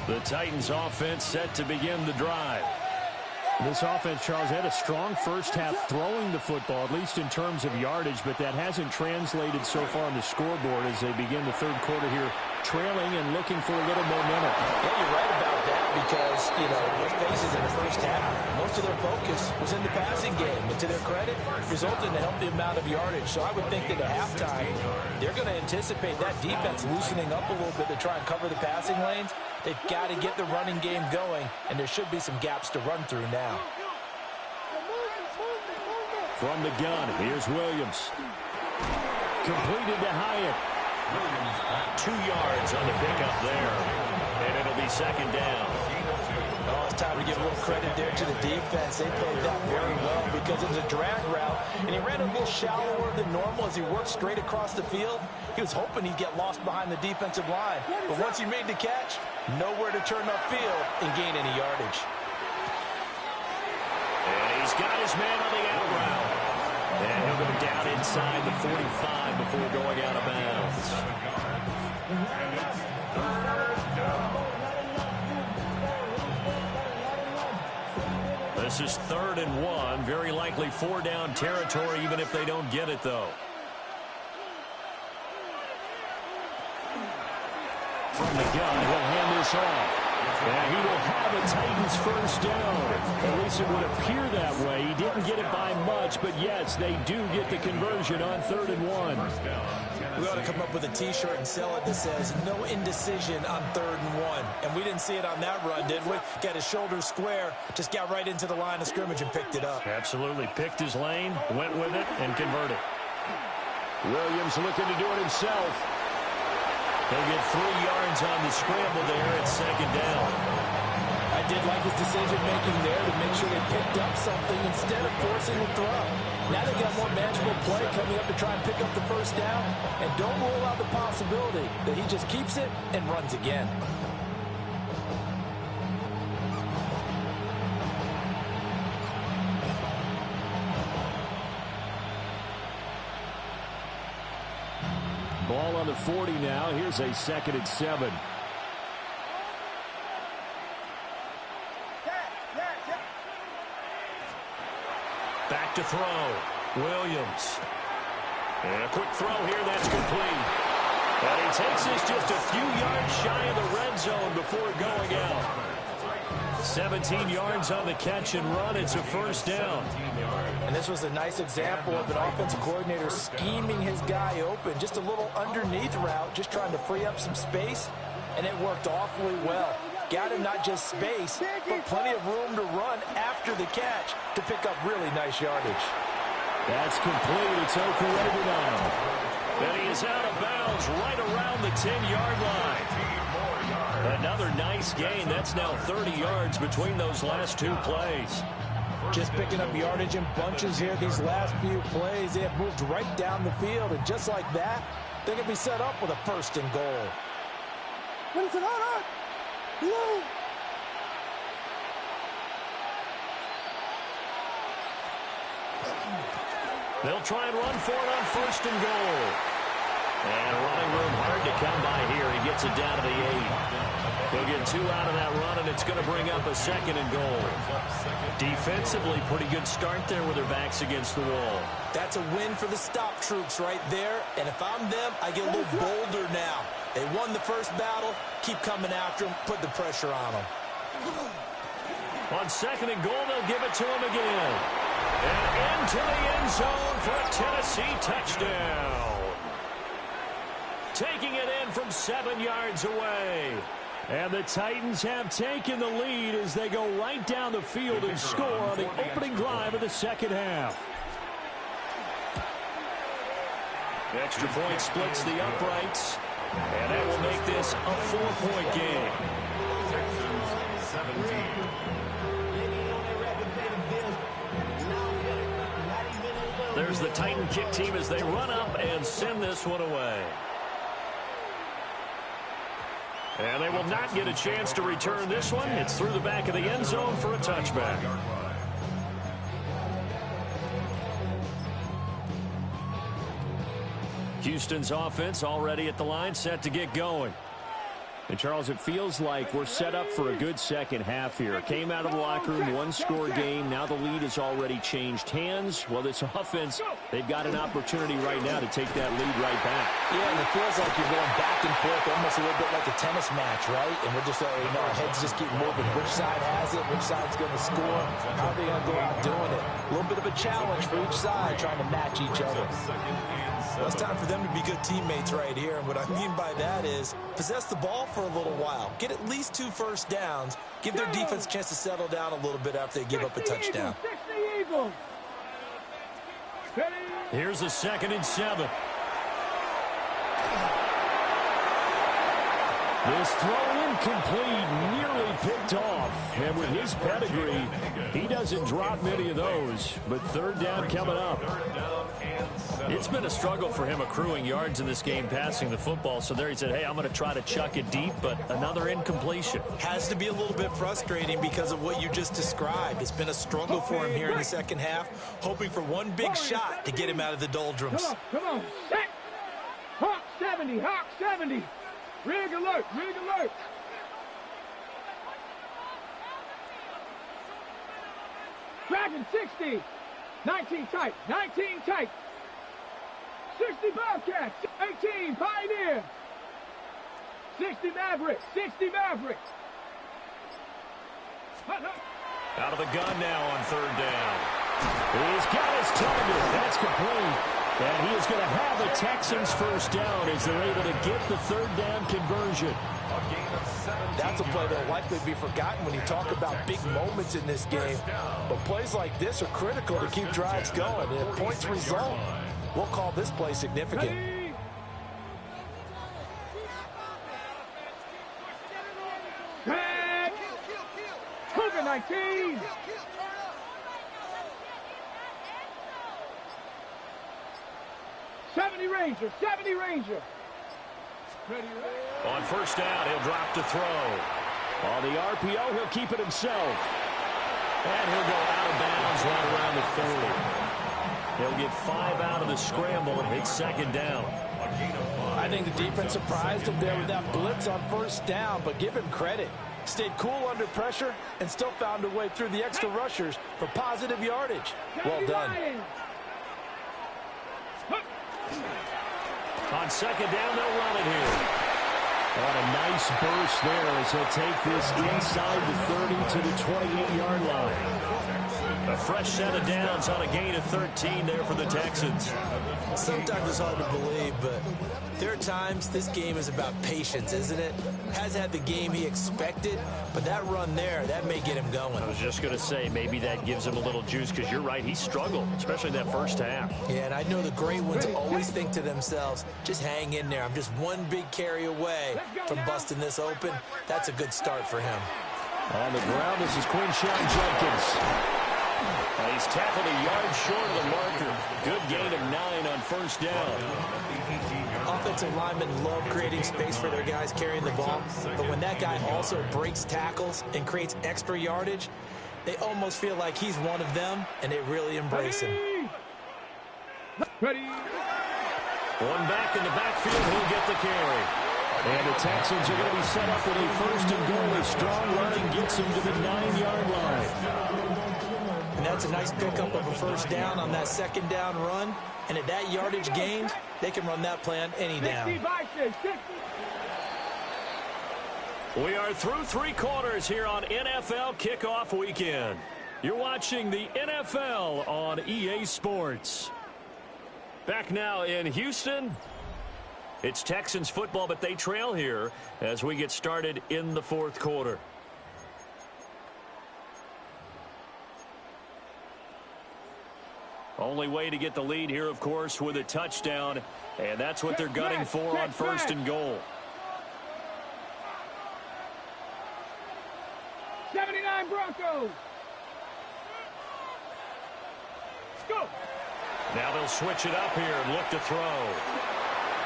end. The Titans offense set to begin the drive. This offense, Charles, had a strong first half throwing the football, at least in terms of yardage, but that hasn't translated so far on the scoreboard as they begin the third quarter here, trailing and looking for a little momentum. Yeah, you're right about that because, let's face it, in the first half, most of their focus was in the passing game, and to their credit, resulted in a healthy amount of yardage. So I would think that at halftime, they're going to anticipate that defense loosening up a little bit to try and cover the passing lanes. They've got to get the running game going, and there should be some gaps to run through now. From the gun, here's Williams. Completed to Hyatt. 2 yards on the pickup there, and it'll be second down. Oh, it's time to give a little credit there to the defense. They played that very well because it was a drag route, and he ran a little shallower than normal as he worked straight across the field. He was hoping he'd get lost behind the defensive line, but once he made the catch, nowhere to turn upfield and gain any yardage. And he's got his man on the out route. And he'll go down inside the 45 before going out of bounds. This is 3rd and 1. Very likely 4-down territory, even if they don't get it, though. From the gun, he'll hand this off. And he will have a Titans first down. At least it would appear that way. He didn't get it by much, but yes, they do get the conversion on 3rd and 1. We ought to come up with a T-shirt and sell it that says, no indecision on 3rd and 1. And we didn't see it on that run, did we? Got his shoulders square, just got right into the line of scrimmage and picked it up. Absolutely. Picked his lane, went with it, and converted. Williams looking to do it himself. They'll get 3 yards on the scramble there at second down. I did like his decision-making there to make sure they picked up something instead of forcing a throw. Now they got more manageable play coming up to try and pick up the first down, and don't rule out the possibility that he just keeps it and runs again. Ball on the 40 now. Here's a 2nd and 7. Back to throw. Williams. And a quick throw here. That's complete. And he takes this just a few yards shy of the red zone before going out. 17 yards on the catch and run. It's a first down. And this was a nice example of an offensive coordinator scheming his guy open. Just a little underneath route, just trying to free up some space, and it worked awfully well. Got him not just space, but plenty of room to run after the catch to pick up really nice yardage. That's complete. It's Okereke now. And he is out of bounds right around the 10-yard line. Another nice gain. That's now 30 yards between those last two plays. Just picking up yardage in bunches here these last few plays. They have moved right down the field, and just like that, they're going to be set up with a first and goal. What is it on? Hello? They'll try and run for it on first and goal. And running room hard to come by here. He gets it down to the 8. He'll get 2 out of that run, and it's going to bring up a second and goal. Defensively, pretty good start there with their backs against the wall. That's a win for the stop troops right there. And if I'm them, I get a little bolder now. They won the first battle. Keep coming after them. Put the pressure on them. On second and goal, they'll give it to him again. And into the end zone for a Tennessee touchdown. Taking it in from 7 yards away. And the Titans have taken the lead as they go right down the field and score on the opening drive of the second half. Extra point splits the uprights. And that will make this a 4-point game. Texans 17. There's the Titan kick team as they run up and send this one away. And they will not get a chance to return this one. It's through the back of the end zone for a touchback. Houston's offense already at the line, set to get going. And, Charles, it feels like we're set up for a good second half here. Came out of the locker room, one-score game. Now the lead has already changed hands. Well, this offense, they've got an opportunity right now to take that lead right back. Yeah, and it feels like you're going back and forth, almost a little bit like a tennis match, right? And we're just already know our heads just keep moving. Which side has it? Which side's going to score? How are they going to go out doing it? A little bit of a challenge for each side, trying to match each other. Well, it's time for them to be good teammates right here. And what I mean by that is possess the ball for a little while. Get at least 2 first downs. Give their defense a chance to settle down a little bit after they give up a touchdown. Here's a 2nd and 7. This throw incomplete, nearly picked off. And with his pedigree, he doesn't drop many of those. But 3rd down coming up. It's been a struggle for him accruing yards in this game passing the football. So there he said, hey, I'm going to try to chuck it deep, but another incompletion. Has to be a little bit frustrating because of what you just described. It's been a struggle for him here in the second half, hoping for one big shot to get him out of the doldrums. Come on. Set. Hawk 70. Hawk 70. Rig alert. Rig alert. Dragon 60. 19 tight. 19 tight. 60 Bobcats. 18 Pioneer. 60 Maverick. 60 Maverick. Out of the gun now on 3rd down. He's got his target. That's complete. And he is going to have the Texans first down as they're able to get the 3rd down conversion. That's a play that will likely be forgotten when you talk about big moments in this game. But plays like this are critical to keep drives going. And if points result, we'll call this play significant. Cougar 19. Ranger, 70 Ranger. On 1st down, he'll drop to throw. On the RPO, he'll keep it himself. And he'll go out of bounds right around the 40. He'll get 5 out of the scramble. It's 2nd down. I think the defense surprised him there with that blitz on 1st down, but give him credit. Stayed cool under pressure and still found a way through the extra rushers for positive yardage. Well done. On 2nd down, they'll run it here. On a nice burst there as he'll take this inside the 30 to the 28-yard line. A fresh set of downs on a gain of 13 there for the Texans. Sometimes it's hard to believe, but there are times this game is about patience, isn't it? Has had the game he expected, but that run there, that may get him going. I was just going to say, maybe that gives him a little juice, because you're right, he struggled, especially in that first half. Yeah, and I know the great ones always think to themselves, just hang in there. I'm just one big carry away from busting this open. That's a good start for him. On the ground, this is Quinshon Judkins. He's tackled a yard short of the marker. Good gain of 9 on first down. Offensive linemen love creating space for their guys carrying the ball, but when that guy also breaks tackles and creates extra yardage, they almost feel like he's one of them, and they really embrace him. Ready. One back in the backfield, he'll get the carry. And the Texans are going to be set up with a first and goal. A strong running gets them to the 9-yard line. And that's a nice pickup of a first down on that second down run. And at that yardage gained, they can run that play on any down. We are through 3 quarters here on NFL Kickoff Weekend. You're watching the NFL on EA Sports. Back now in Houston. It's Texans football, but they trail here as we get started in the fourth quarter. Only way to get the lead here, of course, with a touchdown, and that's what they're gunning for on first and goal. 79 Broncos. Let's go. Now they'll switch it up here and look to throw.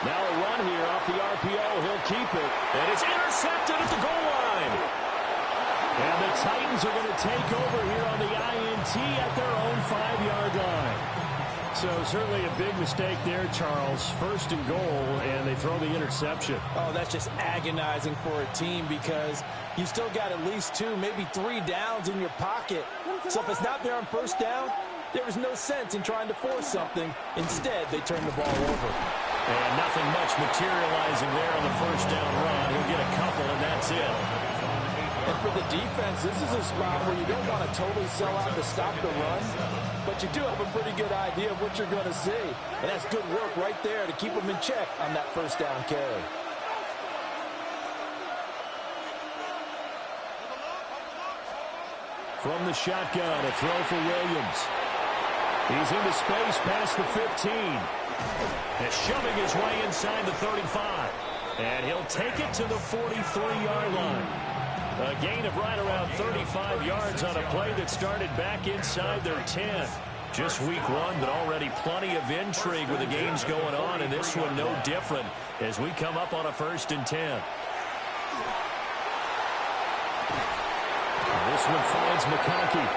Now a run here off the RPO. He'll keep it. And it's intercepted at the goal line. And the Titans are going to take over here on the INT at their own 5-yard line. So certainly a big mistake there, Charles. First and goal, and they throw the interception. Oh, that's just agonizing for a team because you still got at least 2, maybe 3 downs in your pocket. So if it's not there on first down, there is no sense in trying to force something. Instead, they turn the ball over. And nothing much materializing there on the first down run. He'll get a couple, and that's it. And for the defense, this is a spot where you don't want to totally sell out to stop the run, but you do have a pretty good idea of what you're going to see. And that's good work right there to keep them in check on that first down carry. From the shotgun, a throw for Williams. He's into space past the 15. And shoving his way inside the 35. And he'll take it to the 43-yard line. A gain of right around 35 yards on a play that started back inside their 10. Just week 1, but already plenty of intrigue with the games going on, and this one no different as we come up on a first and 10. This one finds McConkey.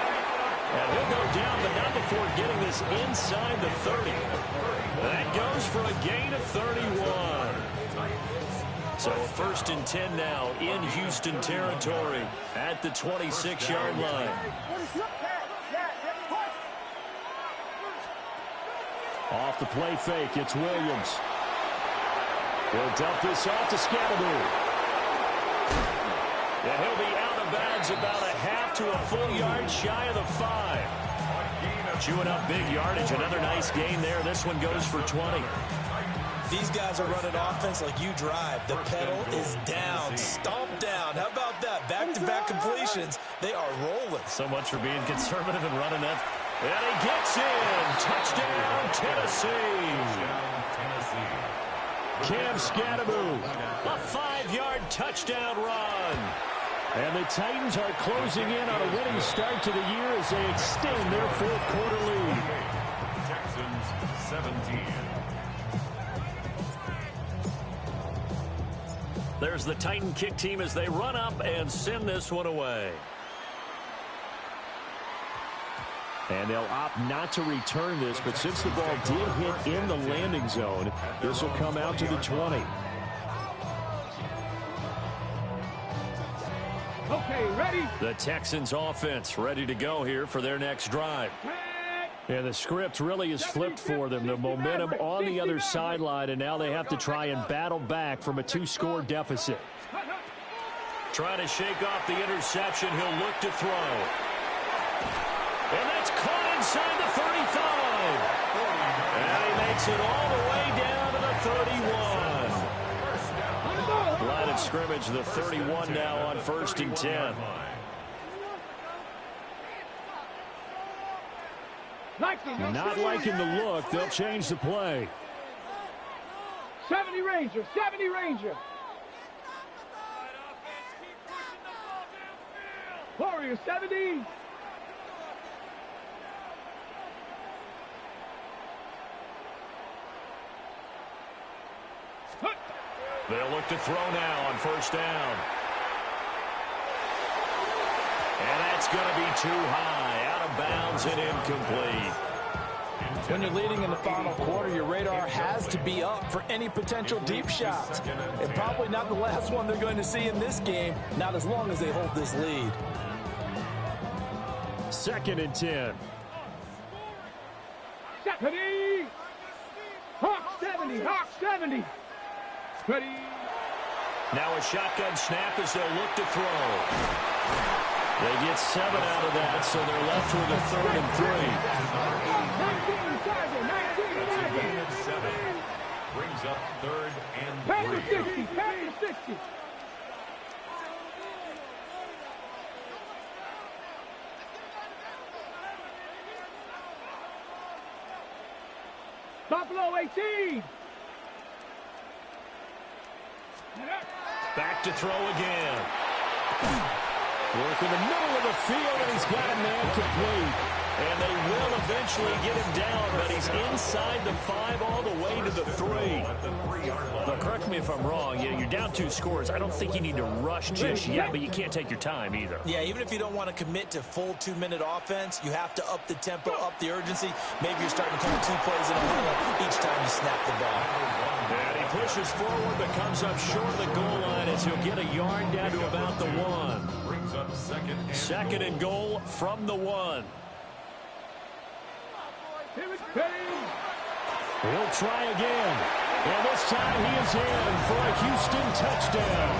And he'll go down, but not before getting this inside the 30. That goes for a gain of 31. So a first and 10 now in Houston territory at the 26-yard line. Off the play fake, it's Williams. He'll dump this off to Scatteroo. And he'll be out of bounds about a half to a full yard shy of the 5. Chewing up big yardage. Another nice gain there. This one goes for 20. These guys are running offense like you drive. The pedal is down, stomped down. How about that? Back-to-back completions. They are rolling. So much for being conservative and running that. And he gets in. Touchdown, Tennessee. Cam Scatteroo. A 5-yard touchdown run. And the Titans are closing in on a winning start to the year as they extend their fourth quarter lead. Texans 17. There's the Titan kick team as they run up and send this one away. And they'll opt not to return this, but since the ball did hit in the landing zone, this will come out to the 20. Okay, ready? The Texans offense ready to go here for their next drive. Yeah, the script really is flipped for them. The momentum on the other sideline, and now they have to try and battle back from a 2-score deficit. Trying to shake off the interception. He'll look to throw. And that's caught inside the 35. And he makes it all the way down to the 31. Line of scrimmage, the 31 now on 1st and 10. Not liking the look. They'll change the play. 70 Ranger, 70 Ranger. Warrior, 70. They'll look to throw now on 1st down. And that's going to be too high. Out of bounds and incomplete. When you're leading in the final quarter, your radar has to be up for any potential deep shots. And probably not the last one they're going to see in this game, not as long as they hold this lead. 2nd and 10. 70. Hawk 70. Hawk 70. Ready. Now a shotgun snap as they'll look to throw. They get 7 out of that, so they're left with a 3rd and 3. Brings up 3rd and 3. Pass the 60. Pass the 60. Buffalo 18. Back to throw again. Work in the middle of the field, and he's got a man complete. And they will eventually get him down, but he's inside the 5 all the way to the 3. But correct me if I'm wrong. You're down 2 scores. I don't think you need to rush just yet, but you can't take your time either. Yeah, even if you don't want to commit to full 2-minute offense, you have to up the tempo, up the urgency. Maybe you're starting to call 2 plays in a row each time you snap the ball. And he pushes forward, but comes up short of the goal line as he'll get a yard down to about the 1. Brings up 2nd and goal from the 1. He'll try again. And this time he is in for a Houston touchdown.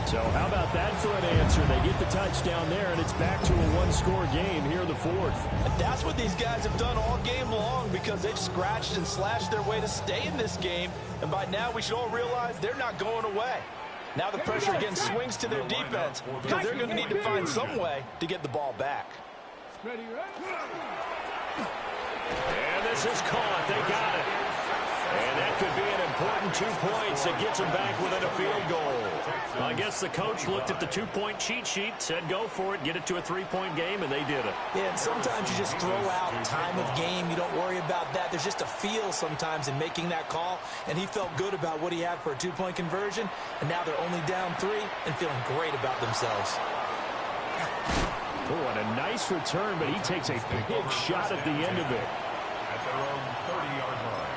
So how about that for an answer? They get the touchdown there, and it's back to a 1-score game here in the 4th. And that's what these guys have done all game long, because they've scratched and slashed their way to stay in this game. And by now we should all realize they're not going away. Now the pressure again swings to their defense, because they're going to need to find some way to get the ball back. And this is caught. They got it. And that could be an important 2 points that gets them back within a field goal. I guess the coach looked at the 2-point cheat sheet, said go for it, get it to a 3-point game, and they did it. Yeah, and sometimes you just throw out time of game. You don't worry about that. There's just a feel sometimes in making that call, and he felt good about what he had for a 2-point conversion, and now they're only down 3 and feeling great about themselves. Oh, and a nice return, but he takes a big shot at the end of it. At their own 30-yard line.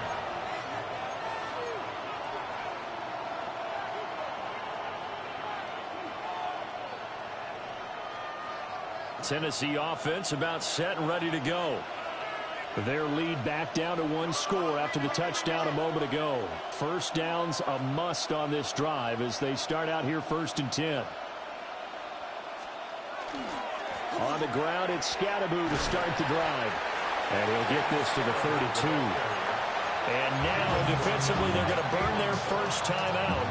Tennessee offense about set and ready to go. Their lead back down to 1 score after the touchdown a moment ago. 1st down's a must on this drive as they start out here 1st and 10. On the ground, it's Scatteroo to start the drive. And he'll get this to the 32. And now, defensively, they're going to burn their first timeout.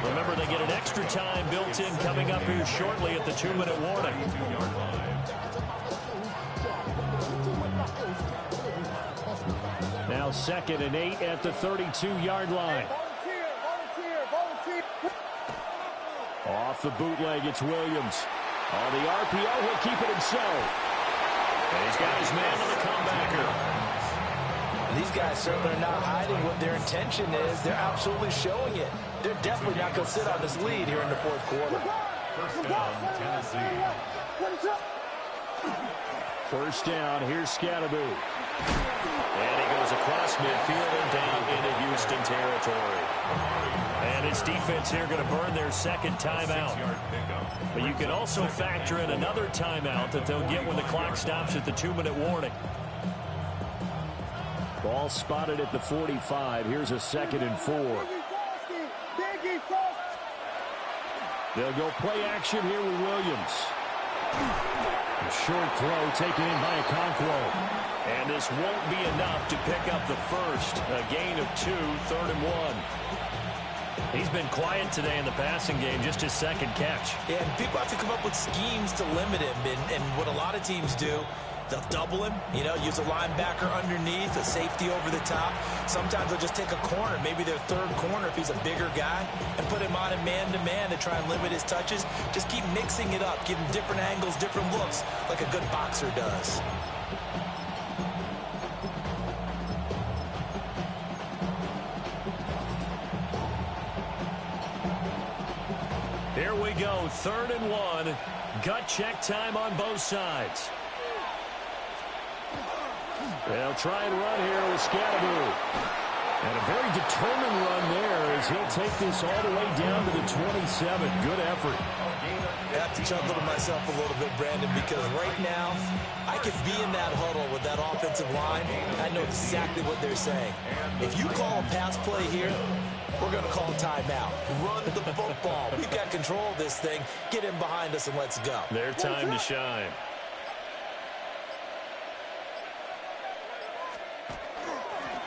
Remember, they get an extra time built in coming up here shortly at the 2-minute warning. Now 2nd and 8 at the 32-yard line. Off the bootleg, it's Williams. On the RPO, he'll keep it himself. And he's got his man on the comebacker. These guys certainly are not hiding what their intention is. They're absolutely showing it. They're definitely not going to sit on this lead here in the 4th quarter. 1st down, Tennessee. 1st down, here's Scatteroo. And he goes across midfield and down into Houston territory. And his defense here going to burn their second timeout. But you can also factor in another timeout that they'll get when the clock stops at the 2-minute warning. Ball spotted at the 45. Here's a 2nd and 4. They'll go play action here with Williams. A short throw taken in by Okonkwo. And this won't be enough to pick up the first. A gain of 2, 3rd and 1. He's been quiet today in the passing game, just his second catch. Yeah, and people have to come up with schemes to limit him. And what a lot of teams do, they'll double him, use a linebacker underneath, a safety over the top. Sometimes they'll just take a corner, maybe their third corner if he's a bigger guy, and put him on a man-to-man to try and limit his touches. Just keep mixing it up, give him different angles, different looks, like a good boxer does. Here we go, 3rd and 1. Gut check time on both sides. They'll try and run here with Scatteroo. And a very determined run there as he'll take this all the way down to the 27. Good effort. I have to chuckle to myself a little bit, Brandon, because right now I could be in that huddle with that offensive line. I know exactly what they're saying. If you call a pass play here, we're going to call a timeout. Run the football. We've got control of this thing. Get in behind us and let's go. Their time to shine.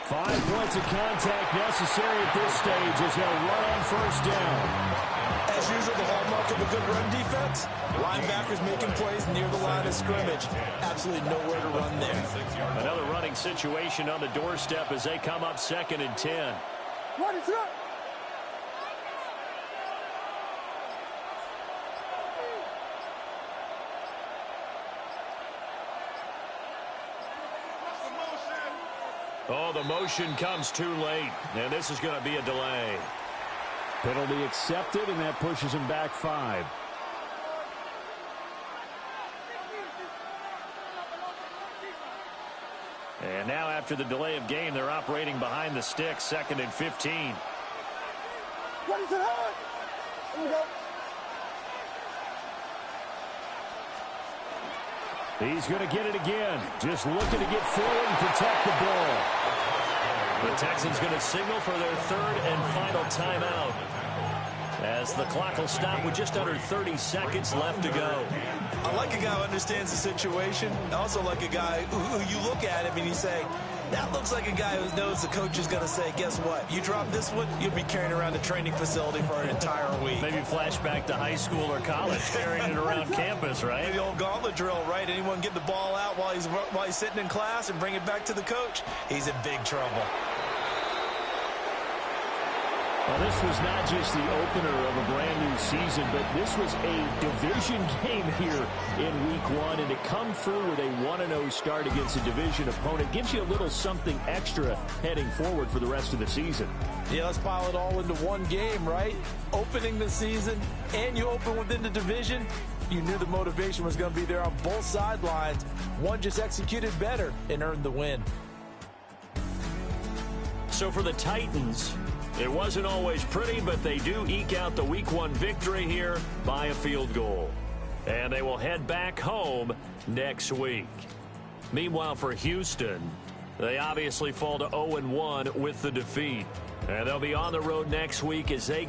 Five points of contact necessary at this stage as they'll run on first down. As usual, the hallmark of a good run defense, linebackers making plays near the line of scrimmage. Absolutely nowhere to run there. Another running situation on the doorstep as they come up 2nd and 10. What is up? Oh, the motion comes too late, and this is going to be a delay. Penalty accepted, and that pushes him back 5. And now after the delay of game, they're operating behind the sticks, 2nd and 15. What is it? Here we go. He's going to get it again. Just looking to get forward and protect the ball. The Texans going to signal for their 3rd and final timeout, as the clock will stop with just under 30 seconds left to go. I like a guy who understands the situation. I also like a guy who you look at him and you say, that looks like a guy who knows the coach is going to say, guess what? You drop this one, you'll be carrying around the training facility for an entire week. Maybe flashback to high school or college, carrying it around campus, right? The old gauntlet drill, right? Anyone get the ball out while he's sitting in class and bring it back to the coach? He's in big trouble. Well, this was not just the opener of a brand new season, but this was a division game here in week 1. And to come through with a 1-0 start against a division opponent gives you a little something extra heading forward for the rest of the season. Yeah, let's pile it all into one game, right? Opening the season, and you open within the division. You knew the motivation was going to be there on both sidelines. One just executed better and earned the win. So for the Titans, it wasn't always pretty, but they do eke out the week 1 victory here by a field goal. And they will head back home next week. Meanwhile, for Houston, they obviously fall to 0-1 with the defeat. And they'll be on the road next week as they